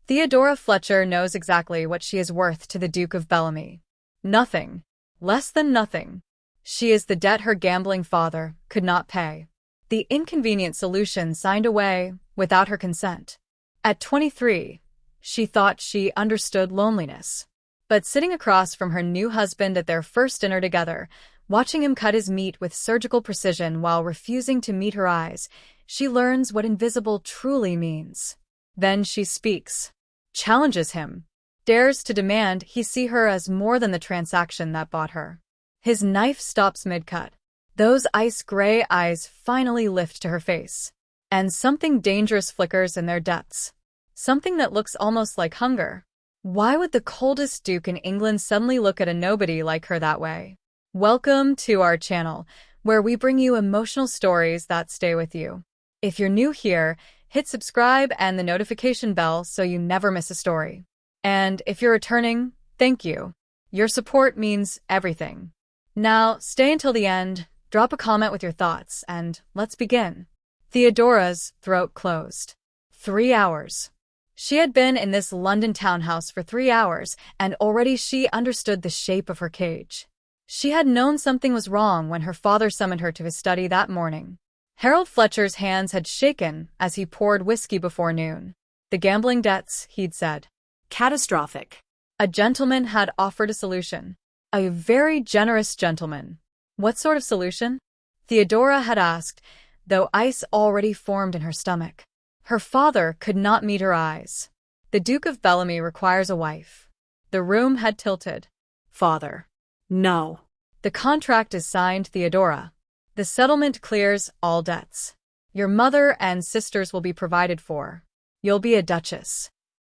Theodora Fletcher knows exactly what she is worth to the Duke of Bellamy. Nothing. Less than nothing. She is the debt her gambling father could not pay. The inconvenient solution signed away without her consent. At 23, she thought she understood loneliness. But sitting across from her new husband at their first dinner together, watching him cut his meat with surgical precision while refusing to meet her eyes, she learns what invisible truly means. Then she speaks, challenges him, dares to demand he see her as more than the transaction that bought her. His knife stops mid-cut. Those ice-gray eyes finally lift to her face, and something dangerous flickers in their depths. Something that looks almost like hunger. Why would the coldest duke in England suddenly look at a nobody like her that way? Welcome to our channel, where we bring you emotional stories that stay with you. If you're new here, hit subscribe and the notification bell so you never miss a story. And if you're returning, thank you. Your support means everything. Now, stay until the end, drop a comment with your thoughts, and let's begin. Theodora's throat closed. 3 hours. She had been in this London townhouse for 3 hours, and already she understood the shape of her cage. She had known something was wrong when her father summoned her to his study that morning. Harold Fletcher's hands had shaken as he poured whiskey before noon. The gambling debts, he'd said. Catastrophic. A gentleman had offered a solution. A very generous gentleman. What sort of solution? Theodora had asked, though ice already formed in her stomach. Her father could not meet her eyes. The Duke of Bellamy requires a wife. The room had tilted. Father. No. The contract is signed, Theodora. The settlement clears all debts. Your mother and sisters will be provided for. You'll be a duchess.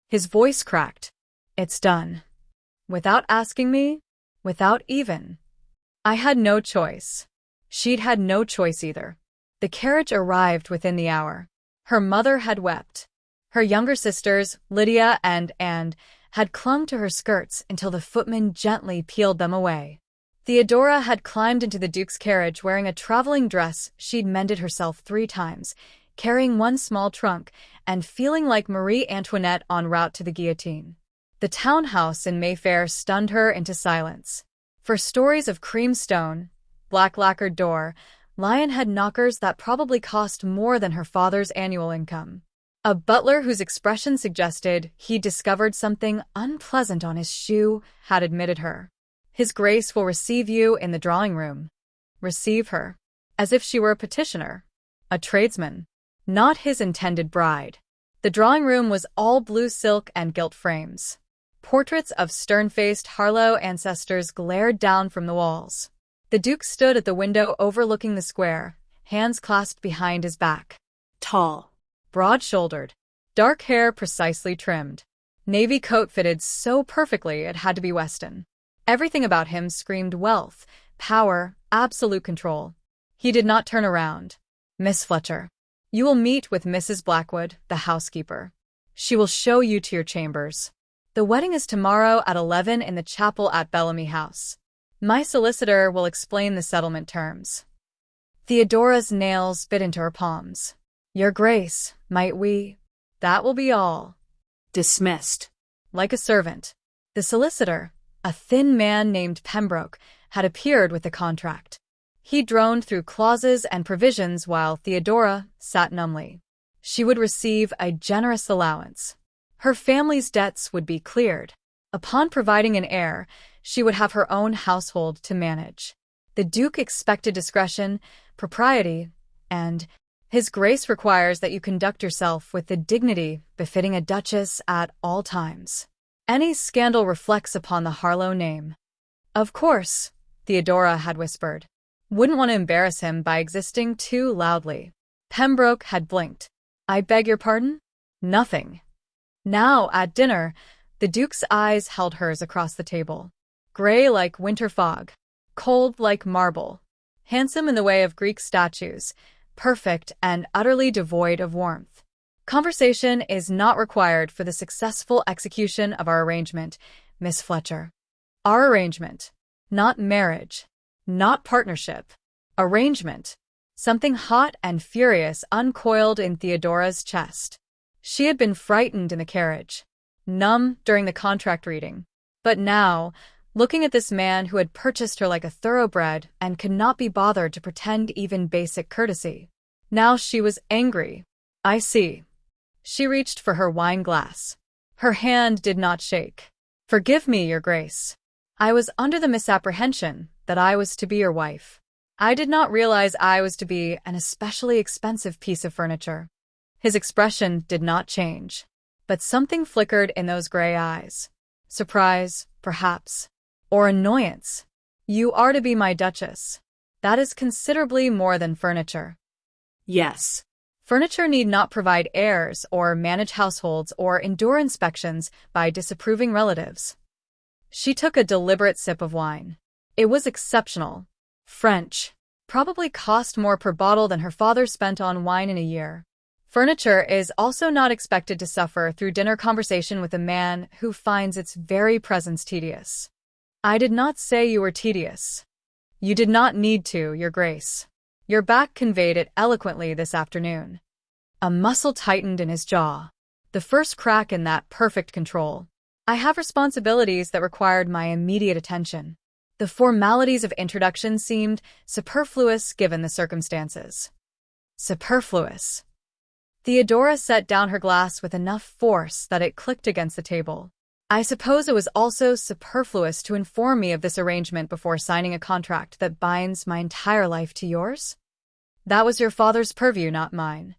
His voice cracked. It's done. Without asking me? Without even. I had no choice. She'd had no choice either. The carriage arrived within the hour. Her mother had wept. Her younger sisters, Lydia and Anne, had clung to her skirts until the footman gently peeled them away. Theodora had climbed into the Duke's carriage wearing a traveling dress she'd mended herself 3 times, carrying one small trunk, and feeling like Marie Antoinette en route to the guillotine. The townhouse in Mayfair stunned her into silence. For stories of creamstone, black lacquered door, lion-head knockers that probably cost more than her father's annual income. A butler whose expression suggested he'd discovered something unpleasant on his shoe had admitted her. His Grace will receive you in the drawing room. Receive her. As if she were a petitioner. A tradesman. Not his intended bride. The drawing room was all blue silk and gilt frames. Portraits of stern-faced Harlowe ancestors glared down from the walls. The Duke stood at the window overlooking the square, hands clasped behind his back. Tall. Broad-shouldered. Dark hair precisely trimmed. Navy coat fitted so perfectly it had to be Weston. Everything about him screamed wealth, power, absolute control. He did not turn around. Miss Fletcher. You will meet with Mrs. Blackwood, the housekeeper. She will show you to your chambers. The wedding is tomorrow at 11 in the chapel at Bellamy House. My solicitor will explain the settlement terms. Theodora's nails bit into her palms. Your Grace, might we? That will be all. Dismissed. Like a servant. The solicitor, a thin man named Pembroke, had appeared with the contract. He droned through clauses and provisions while Theodora sat numbly. She would receive a generous allowance. Her family's debts would be cleared. Upon providing an heir, she would have her own household to manage. The Duke expected discretion, propriety, and His Grace requires that you conduct yourself with the dignity befitting a duchess at all times. Any scandal reflects upon the Harlowe name. Of course, Theodora had whispered. Wouldn't want to embarrass him by existing too loudly. Pembroke had blinked. I beg your pardon? Nothing. Now, at dinner, the Duke's eyes held hers across the table. Gray like winter fog. Cold like marble. Handsome in the way of Greek statues. Perfect and utterly devoid of warmth. Conversation is not required for the successful execution of our arrangement, Miss Fletcher. Our arrangement. Not marriage. Not partnership. Arrangement. Something hot and furious uncoiled in Theodora's chest. She had been frightened in the carriage. numb during the contract reading. But now, looking at this man who had purchased her like a thoroughbred and could not be bothered to pretend even basic courtesy. Now she was angry. I see. She reached for her wine glass. Her hand did not shake. Forgive me, Your Grace. I was under the misapprehension that I was to be your wife. I did not realize I was to be an especially expensive piece of furniture. His expression did not change, but something flickered in those gray eyes. Surprise, perhaps, or annoyance. You are to be my Duchess. That is considerably more than furniture. Yes. Furniture need not provide heirs or manage households or endure inspections by disapproving relatives. She took a deliberate sip of wine. It was exceptional. French. Probably cost more per bottle than her father spent on wine in a year. Furniture is also not expected to suffer through dinner conversation with a man who finds its very presence tedious. I did not say you were tedious. You did not need to, Your Grace. Your back conveyed it eloquently this afternoon. A muscle tightened in his jaw. The first crack in that perfect control. I have responsibilities that required my immediate attention. The formalities of introduction seemed superfluous given the circumstances. Superfluous. Theodora set down her glass with enough force that it clicked against the table. I suppose it was also superfluous to inform me of this arrangement before signing a contract that binds my entire life to yours? That was your father's purview, not mine.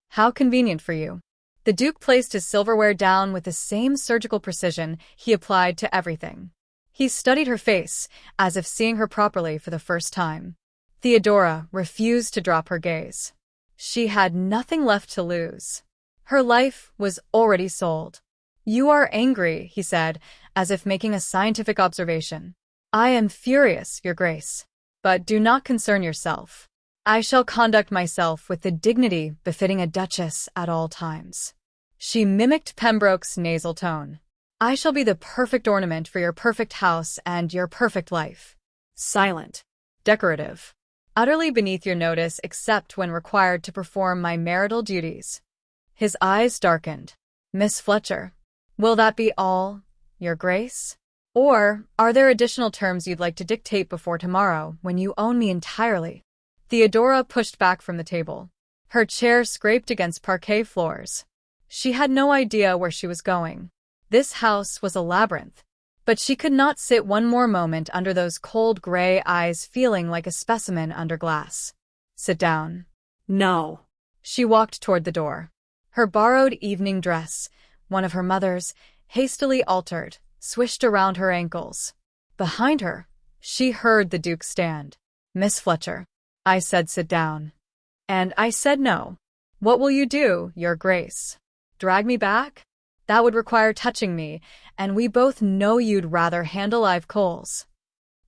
How convenient for you. The Duke placed his silverware down with the same surgical precision he applied to everything. He studied her face, as if seeing her properly for the first time. Theodora refused to drop her gaze. She had nothing left to lose. Her life was already sold. You are angry, he said, as if making a scientific observation. I am furious, Your Grace. But do not concern yourself. I shall conduct myself with the dignity befitting a duchess at all times. She mimicked Pembroke's nasal tone. I shall be the perfect ornament for your perfect house and your perfect life. Silent. Decorative. Utterly beneath your notice except when required to perform my marital duties. His eyes darkened. Miss Fletcher, will that be all, Your Grace? Or are there additional terms you'd like to dictate before tomorrow when you own me entirely? Theodora pushed back from the table. Her chair scraped against parquet floors. She had no idea where she was going. This house was a labyrinth. But she could not sit one more moment under those cold gray eyes feeling like a specimen under glass. Sit down. No. She walked toward the door. Her borrowed evening dress, one of her mother's, hastily altered, swished around her ankles. Behind her, she heard the Duke stand. Miss Fletcher. I said sit down. And I said no. What will you do, Your Grace? Drag me back? That would require touching me, and we both know you'd rather handle live coals.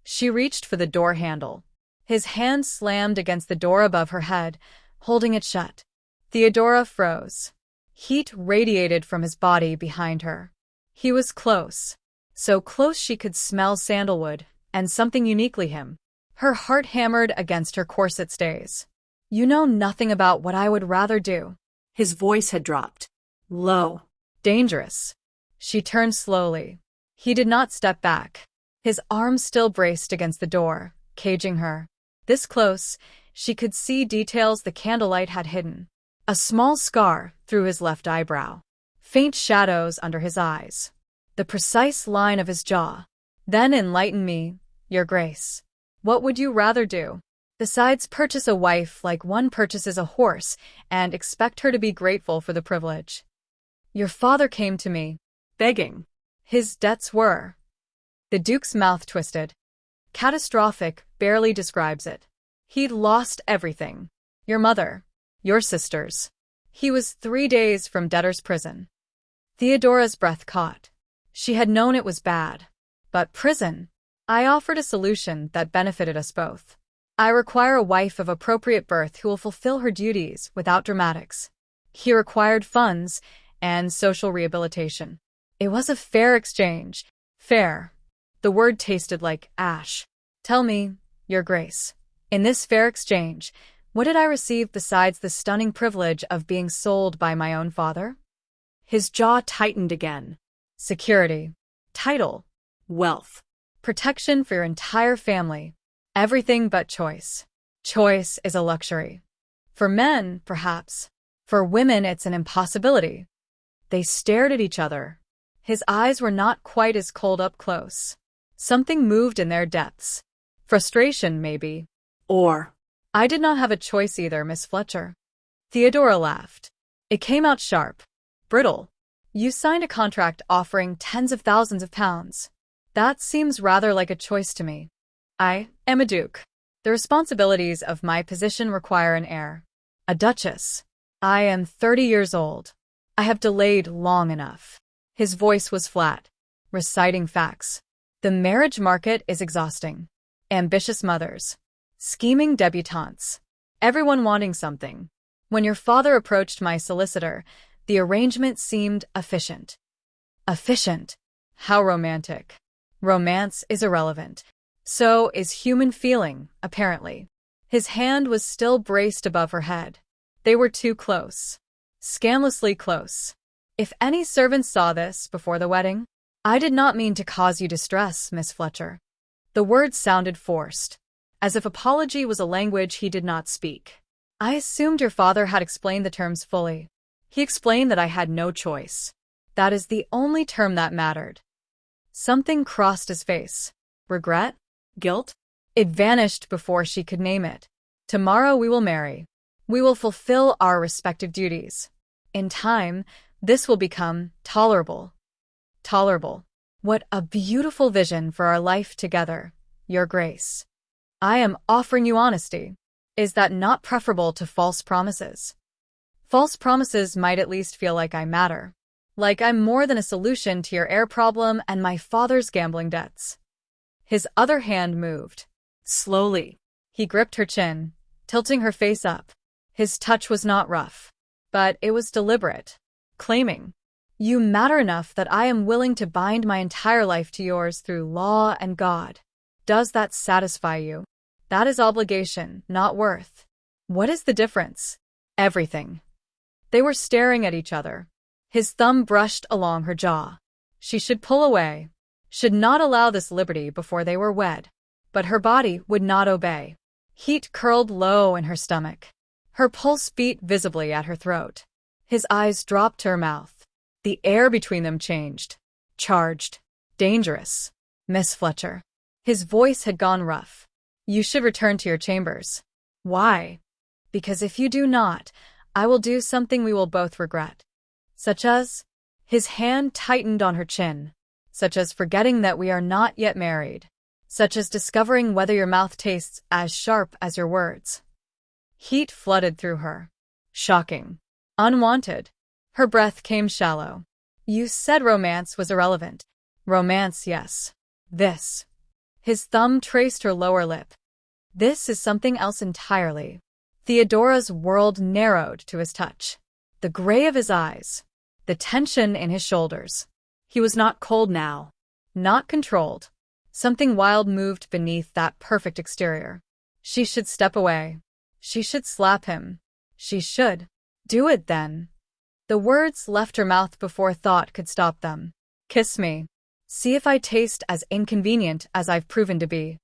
She reached for the door handle. His hand slammed against the door above her head, holding it shut. Theodora froze. Heat radiated from his body behind her. He was close. So close she could smell sandalwood, and something uniquely him. Her heart hammered against her corset stays. You know nothing about what I would rather do. His voice had dropped. Low. Dangerous. She turned slowly. He did not step back. His arms still braced against the door, caging her. This close, she could see details the candlelight had hidden. A small scar through his left eyebrow. Faint shadows under his eyes. The precise line of his jaw. Then enlighten me, Your Grace. What would you rather do? Besides purchase a wife like one purchases a horse and expect her to be grateful for the privilege. Your father came to me, begging. His debts were. The Duke's mouth twisted. Catastrophic barely describes it. He'd lost everything. Your mother. Your sisters. He was 3 days from debtor's prison. Theodora's breath caught. She had known it was bad. But prison? I offered a solution that benefited us both. I require a wife of appropriate birth who will fulfill her duties without dramatics. He required funds and social rehabilitation. It was a fair exchange. Fair. The word tasted like ash. Tell me, Your Grace, in this fair exchange, what did I receive besides the stunning privilege of being sold by my own father? His jaw tightened again. security, title, Wealth. protection for your entire family. Everything but choice. Choice is a luxury. For men, perhaps. For women, it's an impossibility. They stared at each other. His eyes were not quite as cold up close. Something moved in their depths. Frustration, maybe. Or. I did not have a choice either, Miss Fletcher. Theodora laughed. It came out sharp. Brittle. You signed a contract offering tens of thousands of pounds. That seems rather like a choice to me. I am a duke. The responsibilities of my position require an heir. A duchess. I am 30 years old. I have delayed long enough. His voice was flat, reciting facts. The marriage market is exhausting. Ambitious mothers. Scheming debutantes. Everyone wanting something. When your father approached my solicitor, the arrangement seemed efficient. Efficient? How romantic. Romance is irrelevant. So is human feeling, apparently. His hand was still braced above her head. They were too close. Scandalously close. If any servants saw this before the wedding, I did not mean to cause you distress, Miss Fletcher. The words sounded forced, as if apology was a language he did not speak. I assumed your father had explained the terms fully. He explained that I had no choice. That is the only term that mattered. Something crossed his face. Regret? Guilt? It vanished before she could name it. Tomorrow we will marry. We will fulfill our respective duties. In time, this will become tolerable. Tolerable. What a beautiful vision for our life together, Your Grace. I am offering you honesty. Is that not preferable to false promises? False promises might at least feel like I matter. Like I'm more than a solution to your heir problem and my father's gambling debts. His other hand moved. Slowly. He gripped her chin, tilting her face up. His touch was not rough, but it was deliberate, claiming, "You matter enough that I am willing to bind my entire life to yours through law and God. Does that satisfy you? That is obligation, not worth. What is the difference?" Everything. They were staring at each other. His thumb brushed along her jaw. She should pull away, should not allow this liberty before they were wed. But her body would not obey. Heat curled low in her stomach. Her pulse beat visibly at her throat. His eyes dropped to her mouth. The air between them changed. Charged. Dangerous. Miss Fletcher. His voice had gone rough. You should return to your chambers. Why? Because if you do not, I will do something we will both regret. Such as? His hand tightened on her chin. Such as forgetting that we are not yet married. Such as discovering whether your mouth tastes as sharp as your words. Heat flooded through her. Shocking. Unwanted. Her breath came shallow. You said romance was irrelevant. Romance, yes. This. His thumb traced her lower lip. This is something else entirely. Theodora's world narrowed to his touch. The gray of his eyes. The tension in his shoulders. He was not cold now. Not controlled. Something wild moved beneath that perfect exterior. She should step away. She should slap him. She should. Do it then. The words left her mouth before thought could stop them. Kiss me. See if I taste as inconvenient as I've proven to be.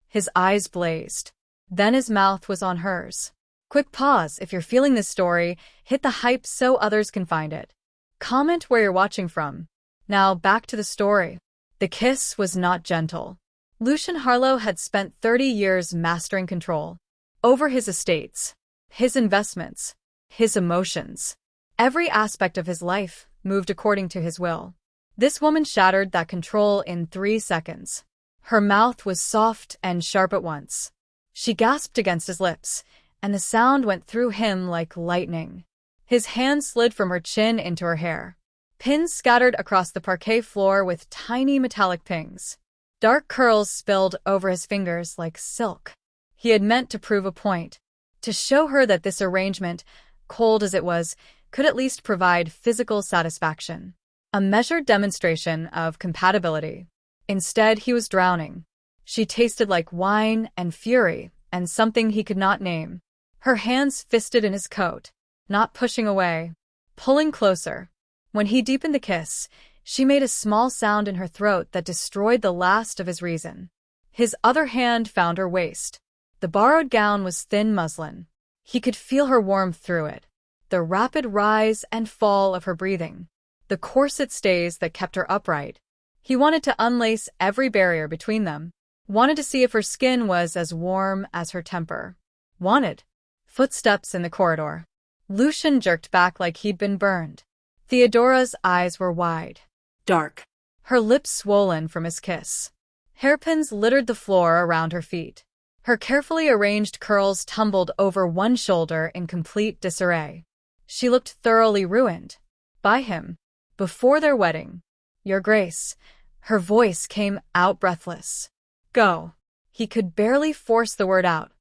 His eyes blazed. Then his mouth was on hers. Quick pause if you're feeling this story. Hit the hype so others can find it. Comment where you're watching from. Now back to the story. The kiss was not gentle. Lucian Harlowe had spent 30 years mastering control. Over his estates, his investments, his emotions. Every aspect of his life moved according to his will. This woman shattered that control in 3 seconds. Her mouth was soft and sharp at once. She gasped against his lips, and the sound went through him like lightning. His hand slid from her chin into her hair. Pins scattered across the parquet floor with tiny metallic pings. Dark curls spilled over his fingers like silk. He had meant to prove a point, to show her that this arrangement, cold as it was, could at least provide physical satisfaction. A measured demonstration of compatibility. Instead, he was drowning. She tasted like wine and fury and something he could not name. Her hands fisted in his coat, not pushing away, pulling closer. When he deepened the kiss, She made a small sound in her throat that destroyed the last of his reason. His other hand found her waist. The borrowed gown was thin muslin. He could feel her warmth through it, the rapid rise and fall of her breathing, the corset stays that kept her upright. He wanted to unlace every barrier between them, wanted to see if her skin was as warm as her temper. Wanted. Footsteps in the corridor. Lucian jerked back like he'd been burned. Theodora's eyes were wide. Dark. Her lips swollen from his kiss. Hairpins littered the floor around her feet. Her carefully arranged curls tumbled over one shoulder in complete disarray. She looked thoroughly ruined. By him. Before their wedding. Your Grace. Her voice came out breathless. Go. He could barely force the word out.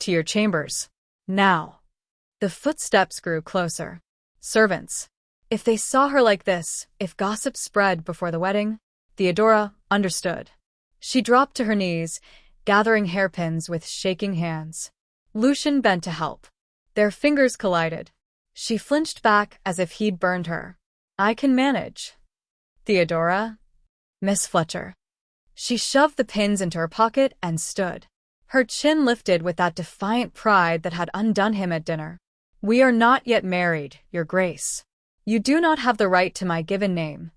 To your chambers. Now. The footsteps grew closer. Servants. If they saw her like this, if gossip spread before the wedding, Theodora understood. She dropped to her knees, gathering hairpins with shaking hands. Lucian bent to help. Their fingers collided. She flinched back as if he'd burned her. I can manage. Theodora? Miss Fletcher. She shoved the pins into her pocket and stood. Her chin lifted with that defiant pride that had undone him at dinner. We are not yet married, Your Grace. You do not have the right to my given name.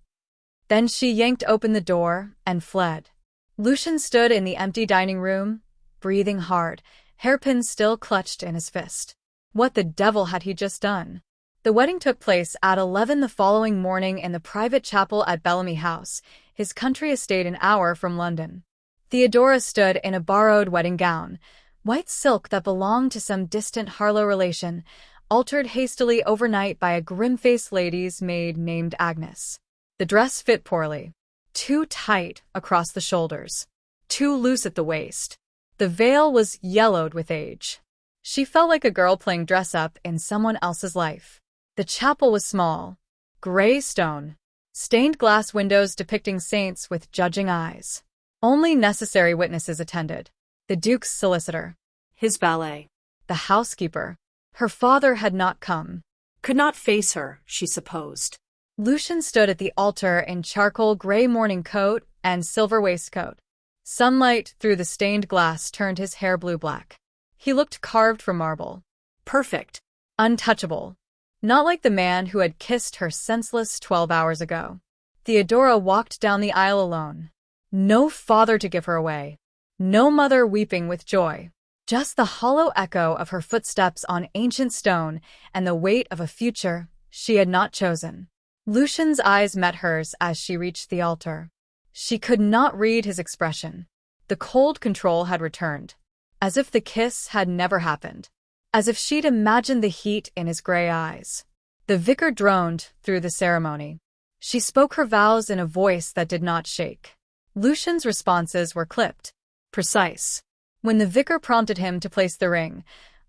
Then she yanked open the door and fled. Lucian stood in the empty dining room, breathing hard, hairpins still clutched in his fist. What the devil had he just done? The wedding took place at 11 the following morning in the private chapel at Bellamy House, his country estate an hour from London. Theodora stood in a borrowed wedding gown, white silk that belonged to some distant Harlowe relation, altered hastily overnight by a grim-faced lady's maid named Agnes. The dress fit poorly. Too tight across the shoulders. Too loose at the waist. The veil was yellowed with age. She felt like a girl playing dress-up in someone else's life. The chapel was small. Gray stone. Stained glass windows depicting saints with judging eyes. Only necessary witnesses attended. The Duke's solicitor. His valet. The housekeeper. Her father had not come. Could not face her, she supposed. Lucian stood at the altar in charcoal gray morning coat and silver waistcoat. Sunlight through the stained glass turned his hair blue-black. He looked carved from marble. Perfect. Untouchable. Not like the man who had kissed her senseless 12 hours ago. Theodora walked down the aisle alone. No father to give her away. No mother weeping with joy. Just the hollow echo of her footsteps on ancient stone and the weight of a future she had not chosen. Lucian's eyes met hers as she reached the altar. She could not read his expression. The cold control had returned. As if the kiss had never happened. As if she'd imagined the heat in his gray eyes. The vicar droned through the ceremony. She spoke her vows in a voice that did not shake. Lucian's responses were clipped. Precise. When the vicar prompted him to place the ring,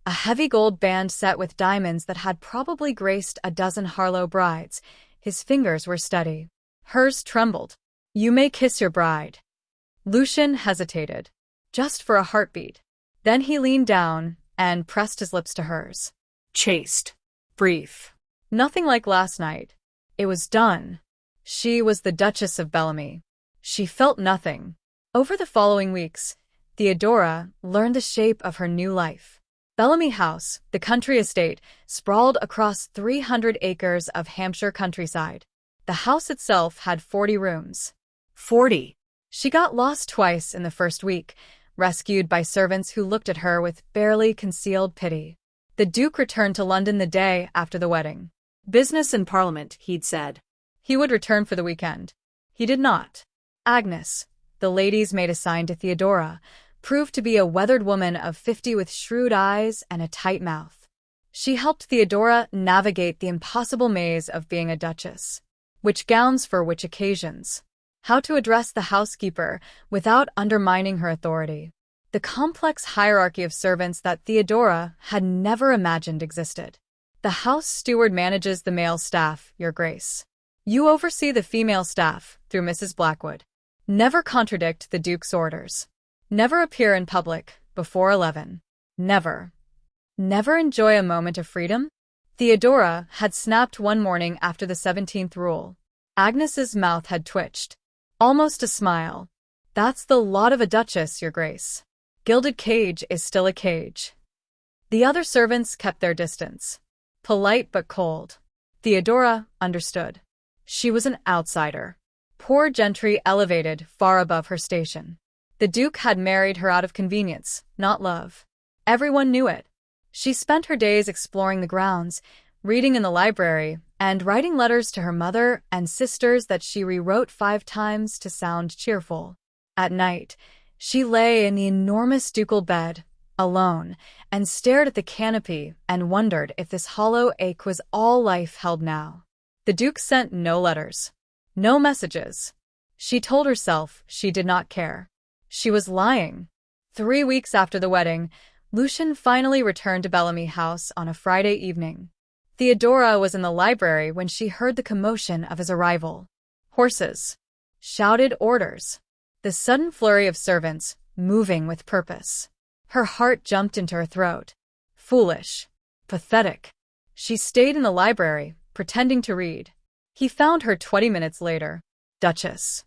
a heavy gold band set with diamonds that had probably graced a dozen Harlowe brides, his fingers were steady. Hers trembled. You may kiss your bride. Lucian hesitated. Just for a heartbeat. Then he leaned down and pressed his lips to hers. Chaste. Brief. Nothing like last night. It was done. She was the Duchess of Bellamy. She felt nothing. Over the following weeks, Theodora learned the shape of her new life. Bellamy House, the country estate, sprawled across 300 acres of Hampshire countryside. The house itself had 40 rooms. 40. She got lost twice in the first week, rescued by servants who looked at her with barely concealed pity. The Duke returned to London the day after the wedding. Business in Parliament, he'd said. He would return for the weekend. He did not. Agnes, the lady's maid assigned to Theodora, proved to be a weathered woman of 50 with shrewd eyes and a tight mouth. She helped Theodora navigate the impossible maze of being a duchess. Which gowns for which occasions. How to address the housekeeper without undermining her authority. The complex hierarchy of servants that Theodora had never imagined existed. The house steward manages the male staff, Your Grace. You oversee the female staff, through Mrs. Blackwood. Never contradict the Duke's orders. Never appear in public before 11. Never. Never enjoy a moment of freedom? Theodora had snapped one morning after the 17th rule. Agnes's mouth had twitched. Almost a smile. That's the lot of a duchess, your grace. Gilded cage is still a cage. The other servants kept their distance. Polite but cold. Theodora understood. She was an outsider. Poor gentry elevated far above her station. The Duke had married her out of convenience, not love. Everyone knew it. She spent her days exploring the grounds, reading in the library, and writing letters to her mother and sisters that she rewrote 5 times to sound cheerful. At night, she lay in the enormous ducal bed, alone, and stared at the canopy and wondered if this hollow ache was all life held now. The Duke sent no letters, no messages. She told herself she did not care. She was lying. 3 weeks after the wedding, Lucian finally returned to Bellamy House on a Friday evening. Theodora was in the library when she heard the commotion of his arrival. Horses. Shouted orders. The sudden flurry of servants, moving with purpose. Her heart jumped into her throat. Foolish. Pathetic. She stayed in the library, pretending to read. He found her 20 minutes later. Duchess.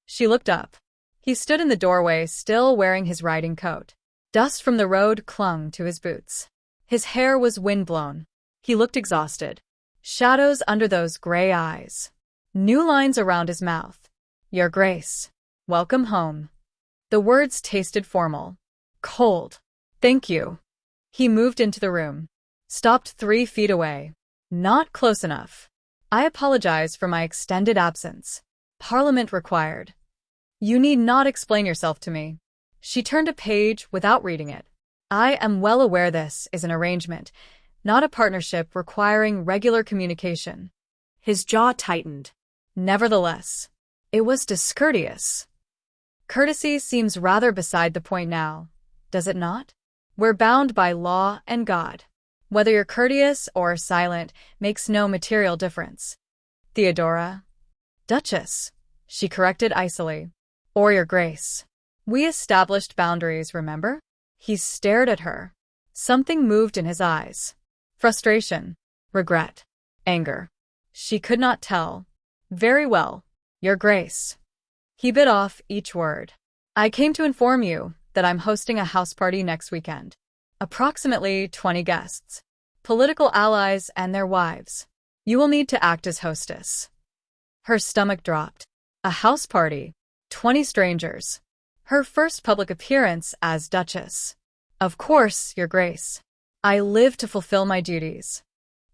She looked up. He stood in the doorway, still wearing his riding coat. Dust from the road clung to his boots. His hair was windblown. He looked exhausted. Shadows under those gray eyes. New lines around his mouth. Your Grace. Welcome home. The words tasted formal. Cold. Thank you. He moved into the room. Stopped 3 feet away. Not close enough. I apologize for my extended absence. Parliament required. You need not explain yourself to me. She turned a page without reading it. I am well aware this is an arrangement, not a partnership requiring regular communication. His jaw tightened. Nevertheless, it was discourteous. Courtesy seems rather beside the point now, does it not? We're bound by law and God. Whether you're courteous or silent makes no material difference. Theodora. Duchess, she corrected icily. Or your Grace. We established boundaries, remember? He stared at her. Something moved in his eyes. Frustration. Regret. Anger. She could not tell. Very well, your Grace. He bit off each word. I came to inform you that I'm hosting a house party next weekend. Approximately 20 guests. Political allies and their wives. You will need to act as hostess. Her stomach dropped. A house party. 20 strangers. Her first public appearance as Duchess. Of course, your Grace. I live to fulfill my duties.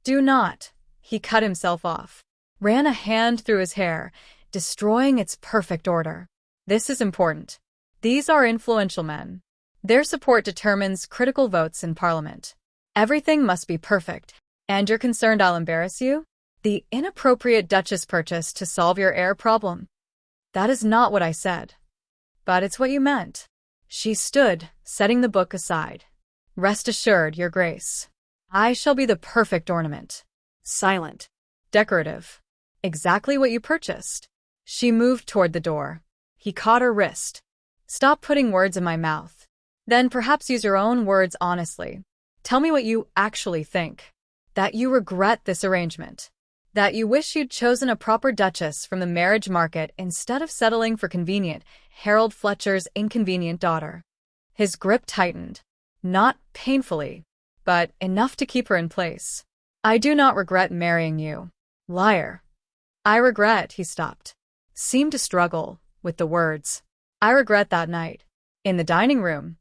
Do not. He cut himself off. Ran a hand through his hair, destroying its perfect order. This is important. These are influential men. Their support determines critical votes in Parliament. Everything must be perfect. And you're concerned I'll embarrass you? The inappropriate Duchess purchase to solve your heir problem. That is not what I said. But it's what you meant. She stood, setting the book aside. Rest assured, your Grace. I shall be the perfect ornament. Silent. Decorative. Exactly what you purchased. She moved toward the door. He caught her wrist. Stop putting words in my mouth. Then perhaps use your own words honestly. Tell me what you actually think. That you regret this arrangement. That you wish you'd chosen a proper duchess from the marriage market instead of settling for convenient Harold Fletcher's inconvenient daughter. His grip tightened. Not painfully, but enough to keep her in place. I do not regret marrying you. Liar. I regret, he stopped. Seemed to struggle with the words. I regret that night. In the dining room.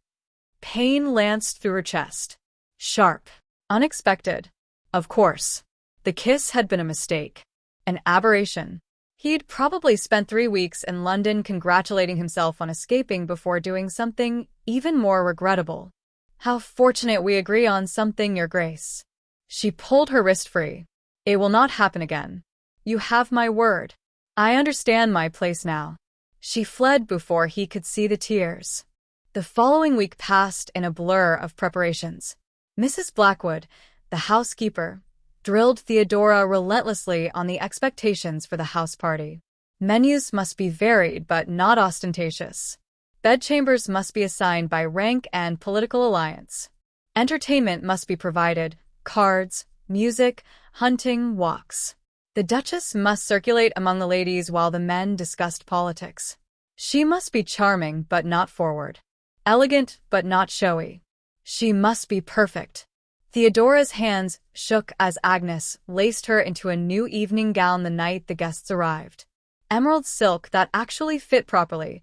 Pain lanced through her chest. Sharp. Unexpected. Of course. The kiss had been a mistake. An aberration. He'd probably spent 3 weeks in London congratulating himself on escaping before doing something even more regrettable. How fortunate we agree on something, your Grace. She pulled her wrist free. It will not happen again. You have my word. I understand my place now. She fled before he could see the tears. The following week passed in a blur of preparations. Mrs. Blackwood, the housekeeper, drilled Theodora relentlessly on the expectations for the house party. Menus must be varied but not ostentatious. Bedchambers must be assigned by rank and political alliance. Entertainment must be provided, cards, music, hunting, walks. The Duchess must circulate among the ladies while the men discussed politics. She must be charming but not forward. Elegant but not showy. She must be perfect. Theodora's hands shook as Agnes laced her into a new evening gown the night the guests arrived. Emerald silk that actually fit properly.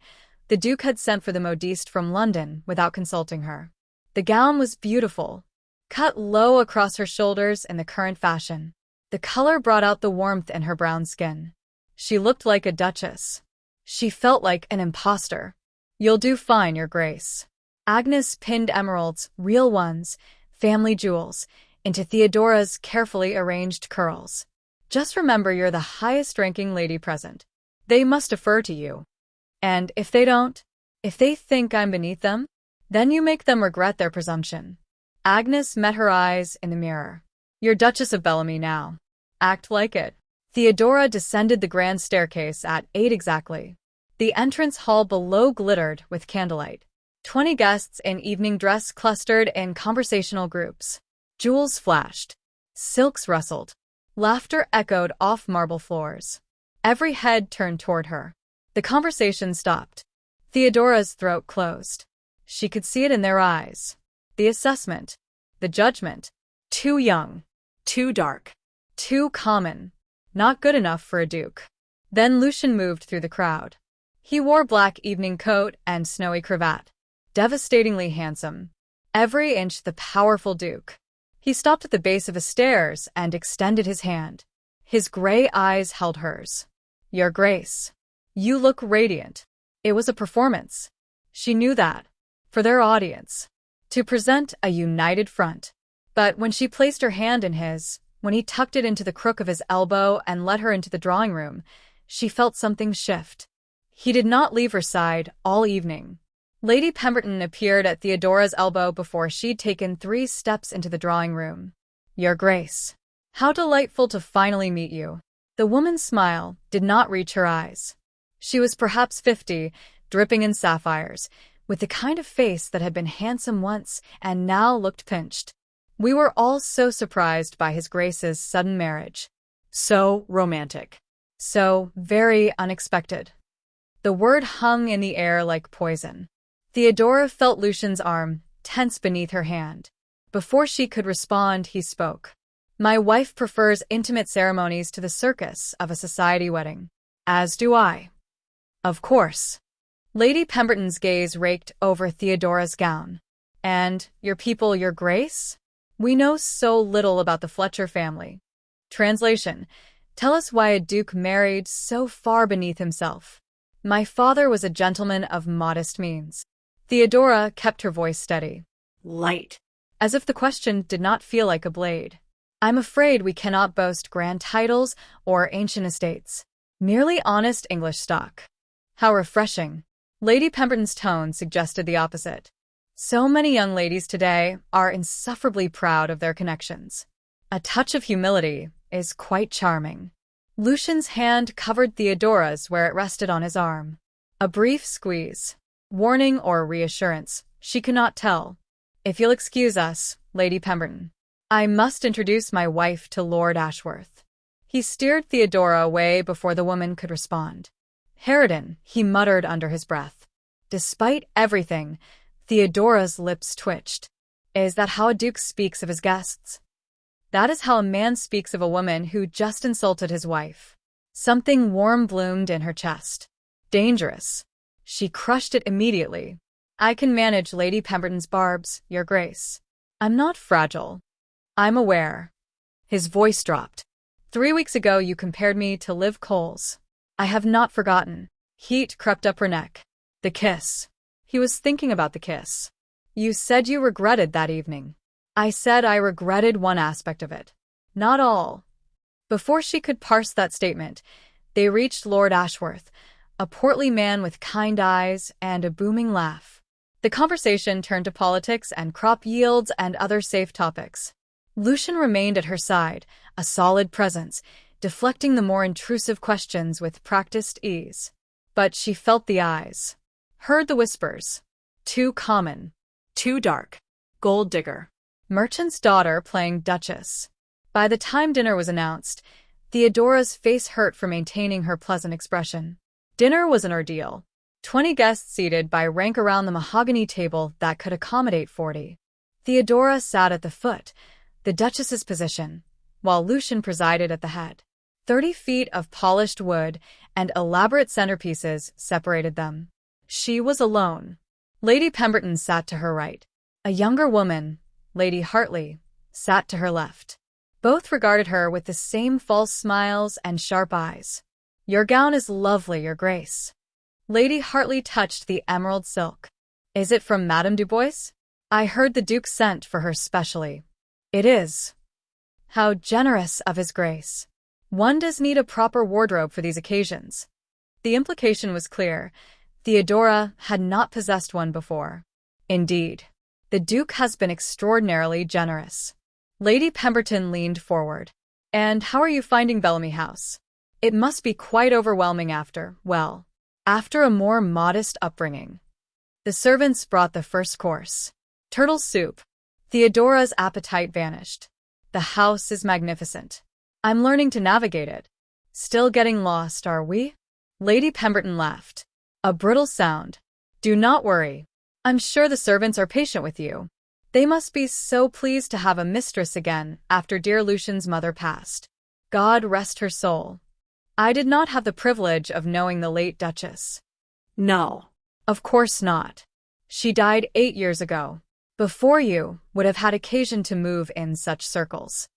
The Duke had sent for the modiste from London without consulting her. The gown was beautiful, cut low across her shoulders in the current fashion. The color brought out the warmth in her brown skin. She looked like a duchess. She felt like an imposter. "You'll do fine, Your Grace." Agnes pinned emeralds, real ones, family jewels, into Theodora's carefully arranged curls. "Just remember you're the highest-ranking lady present. They must defer to you. And if they don't, if they think I'm beneath them, then you make them regret their presumption." Agnes met her eyes in the mirror. "You're Duchess of Bellamy now. Act like it." Theodora descended the grand staircase at 8 exactly. The entrance hall below glittered with candlelight. 20 guests in evening dress clustered in conversational groups. Jewels flashed. Silks rustled. Laughter echoed off marble floors. Every head turned toward her. The conversation stopped. Theodora's throat closed. She could see it in their eyes. The assessment. The judgment. Too young. Too dark. Too common. Not good enough for a duke. Then Lucian moved through the crowd. He wore black evening coat and snowy cravat. Devastatingly handsome. Every inch the powerful duke. He stopped at the base of the stairs and extended his hand. His gray eyes held hers. "Your Grace. You look radiant." It was a performance. She knew that. For their audience. To present a united front. But when she placed her hand in his, when he tucked it into the crook of his elbow and led her into the drawing room, she felt something shift. He did not leave her side all evening. Lady Pemberton appeared at Theodora's elbow before she'd taken 3 steps into the drawing room. "Your Grace. How delightful to finally meet you." The woman's smile did not reach her eyes. She was perhaps 50, dripping in sapphires, with the kind of face that had been handsome once and now looked pinched. "We were all so surprised by His Grace's sudden marriage. So romantic. So very unexpected." The word hung in the air like poison. Theodora felt Lucian's arm tense beneath her hand. Before she could respond, he spoke. "My wife prefers intimate ceremonies to the circus of a society wedding. As do I." "Of course." Lady Pemberton's gaze raked over Theodora's gown. "And your people, Your Grace? We know so little about the Fletcher family." Translation: Tell us why a duke married so far beneath himself. "My father was a gentleman of modest means." Theodora kept her voice steady. "Light." As if the question did not feel like a blade. "I'm afraid we cannot boast grand titles or ancient estates. Merely honest English stock." How refreshing. Lady Pemberton's tone suggested the opposite. So many young ladies today are insufferably proud of their connections. A touch of humility is quite charming. Lucian's hand covered Theodora's where it rested on his arm. A brief squeeze. Warning or reassurance, she could not tell. "If you'll excuse us, Lady Pemberton. I must introduce my wife to Lord Ashworth." He steered Theodora away before the woman could respond. "Harridan," he muttered under his breath. Despite everything, Theodora's lips twitched. Is that how a duke speaks of his guests? That is how a man speaks of a woman who just insulted his wife. Something warm bloomed in her chest. Dangerous. She crushed it immediately. "I can manage Lady Pemberton's barbs, Your Grace. I'm not fragile. I'm aware." His voice dropped. 3 weeks ago you compared me to Liv Coles. I have not forgotten." Heat crept up her neck. "The kiss." He was thinking about the kiss. "You said you regretted that evening." "I said I regretted one aspect of it. Not all." Before she could parse that statement, they reached Lord Ashworth, a portly man with kind eyes and a booming laugh. The conversation turned to politics and crop yields and other safe topics. Lucian remained at her side, a solid presence, deflecting the more intrusive questions with practiced ease. But she felt the eyes. Heard the whispers. Too common. Too dark. Gold digger. Merchant's daughter playing Duchess. By the time dinner was announced, Theodora's face hurt for maintaining her pleasant expression. Dinner was an ordeal. 20 guests seated by rank around the mahogany table that could accommodate 40. Theodora sat at the foot, the Duchess's position, while Lucian presided at the head. 30 feet of polished wood and elaborate centerpieces separated them. She was alone. Lady Pemberton sat to her right. A younger woman, Lady Hartley, sat to her left. Both regarded her with the same false smiles and sharp eyes. "Your gown is lovely, Your Grace." Lady Hartley touched the emerald silk. "Is it from Madame du Bois? I heard the Duke sent for her specially." "It is." "How generous of His Grace. One does need a proper wardrobe for these occasions." The implication was clear. Theodora had not possessed one before. "Indeed, the Duke has been extraordinarily generous." Lady Pemberton leaned forward. "And how are you finding Bellamy House? It must be quite overwhelming after a more modest upbringing." The servants brought the first course. Turtle soup. Theodora's appetite vanished. "The house is magnificent. I'm learning to navigate it." "Still getting lost, are we?" Lady Pemberton laughed. "A brittle sound. Do not worry. I'm sure the servants are patient with you. They must be so pleased to have a mistress again after dear Lucian's mother passed. God rest her soul. I did not have the privilege of knowing the late Duchess." No. "Of course not. She died 8 years ago. Before you would have had occasion to move in such circles.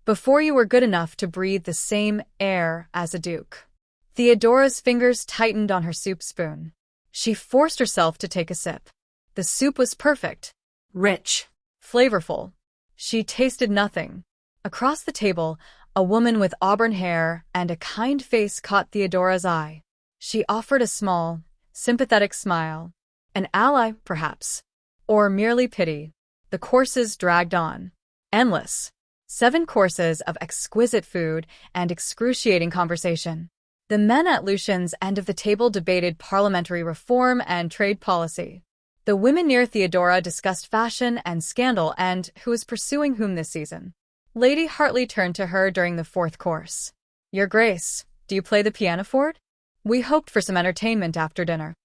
Before you were good enough to breathe the same air as a duke." Theodora's fingers tightened on her soup spoon. She forced herself to take a sip. The soup was perfect. Rich. Flavorful. She tasted nothing. Across the table, a woman with auburn hair and a kind face caught Theodora's eye. She offered a small, sympathetic smile. An ally, perhaps. Or merely pity. The courses dragged on. Endless. 7 courses of exquisite food and excruciating conversation. The men at Lucian's end of the table debated parliamentary reform and trade policy. The women near Theodora discussed fashion and scandal and who was pursuing whom this season. Lady Hartley turned to her during the 4th course. "Your Grace, do you play the pianoforte? We hoped for some entertainment after dinner."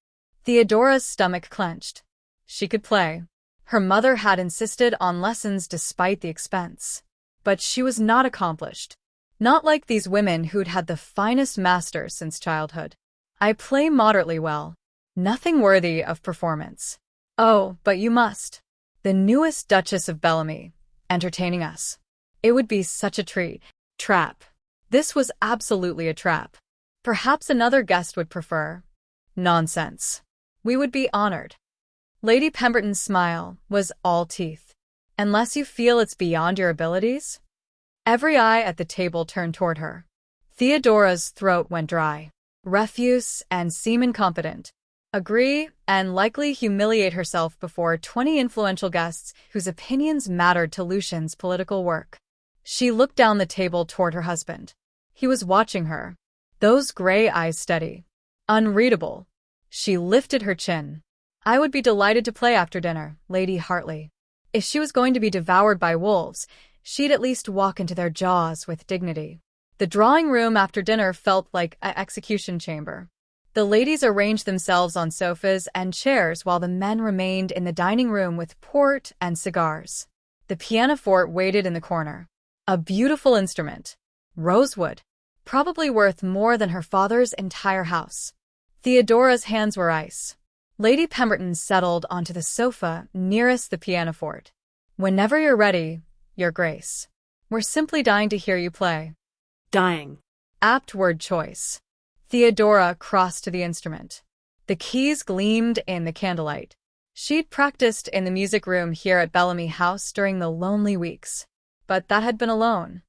Theodora's stomach clenched. She could play. Her mother had insisted on lessons despite the expense. But she was not accomplished. Not like these women who'd had the finest masters since childhood. "I play moderately well. Nothing worthy of performance." "Oh, but you must. The newest Duchess of Bellamy, entertaining us. It would be such a treat." Trap. This was absolutely a trap. Perhaps another guest would prefer. Nonsense. We would be honored. Lady Pemberton's smile was all teeth. "Unless you feel it's beyond your abilities?" Every eye at the table turned toward her. Theodora's throat went dry. Refuse and seem incompetent. Agree and likely humiliate herself before 20 influential guests whose opinions mattered to Lucian's political work. She looked down the table toward her husband. He was watching her. Those gray eyes steady. Unreadable. She lifted her chin. "I would be delighted to play after dinner, Lady Hartley." If she was going to be devoured by wolves, she'd at least walk into their jaws with dignity. The drawing room after dinner felt like an execution chamber. The ladies arranged themselves on sofas and chairs while the men remained in the dining room with port and cigars. The pianoforte waited in the corner. A beautiful instrument. Rosewood. Probably worth more than her father's entire house. Theodora's hands were ice. Lady Pemberton settled onto the sofa nearest the pianoforte. "Whenever you're ready, Your Grace. We're simply dying to hear you play." Dying. Apt word choice. Theodora crossed to the instrument. The keys gleamed in the candlelight. She'd practiced in the music room here at Bellamy House during the lonely weeks. But that had been alone.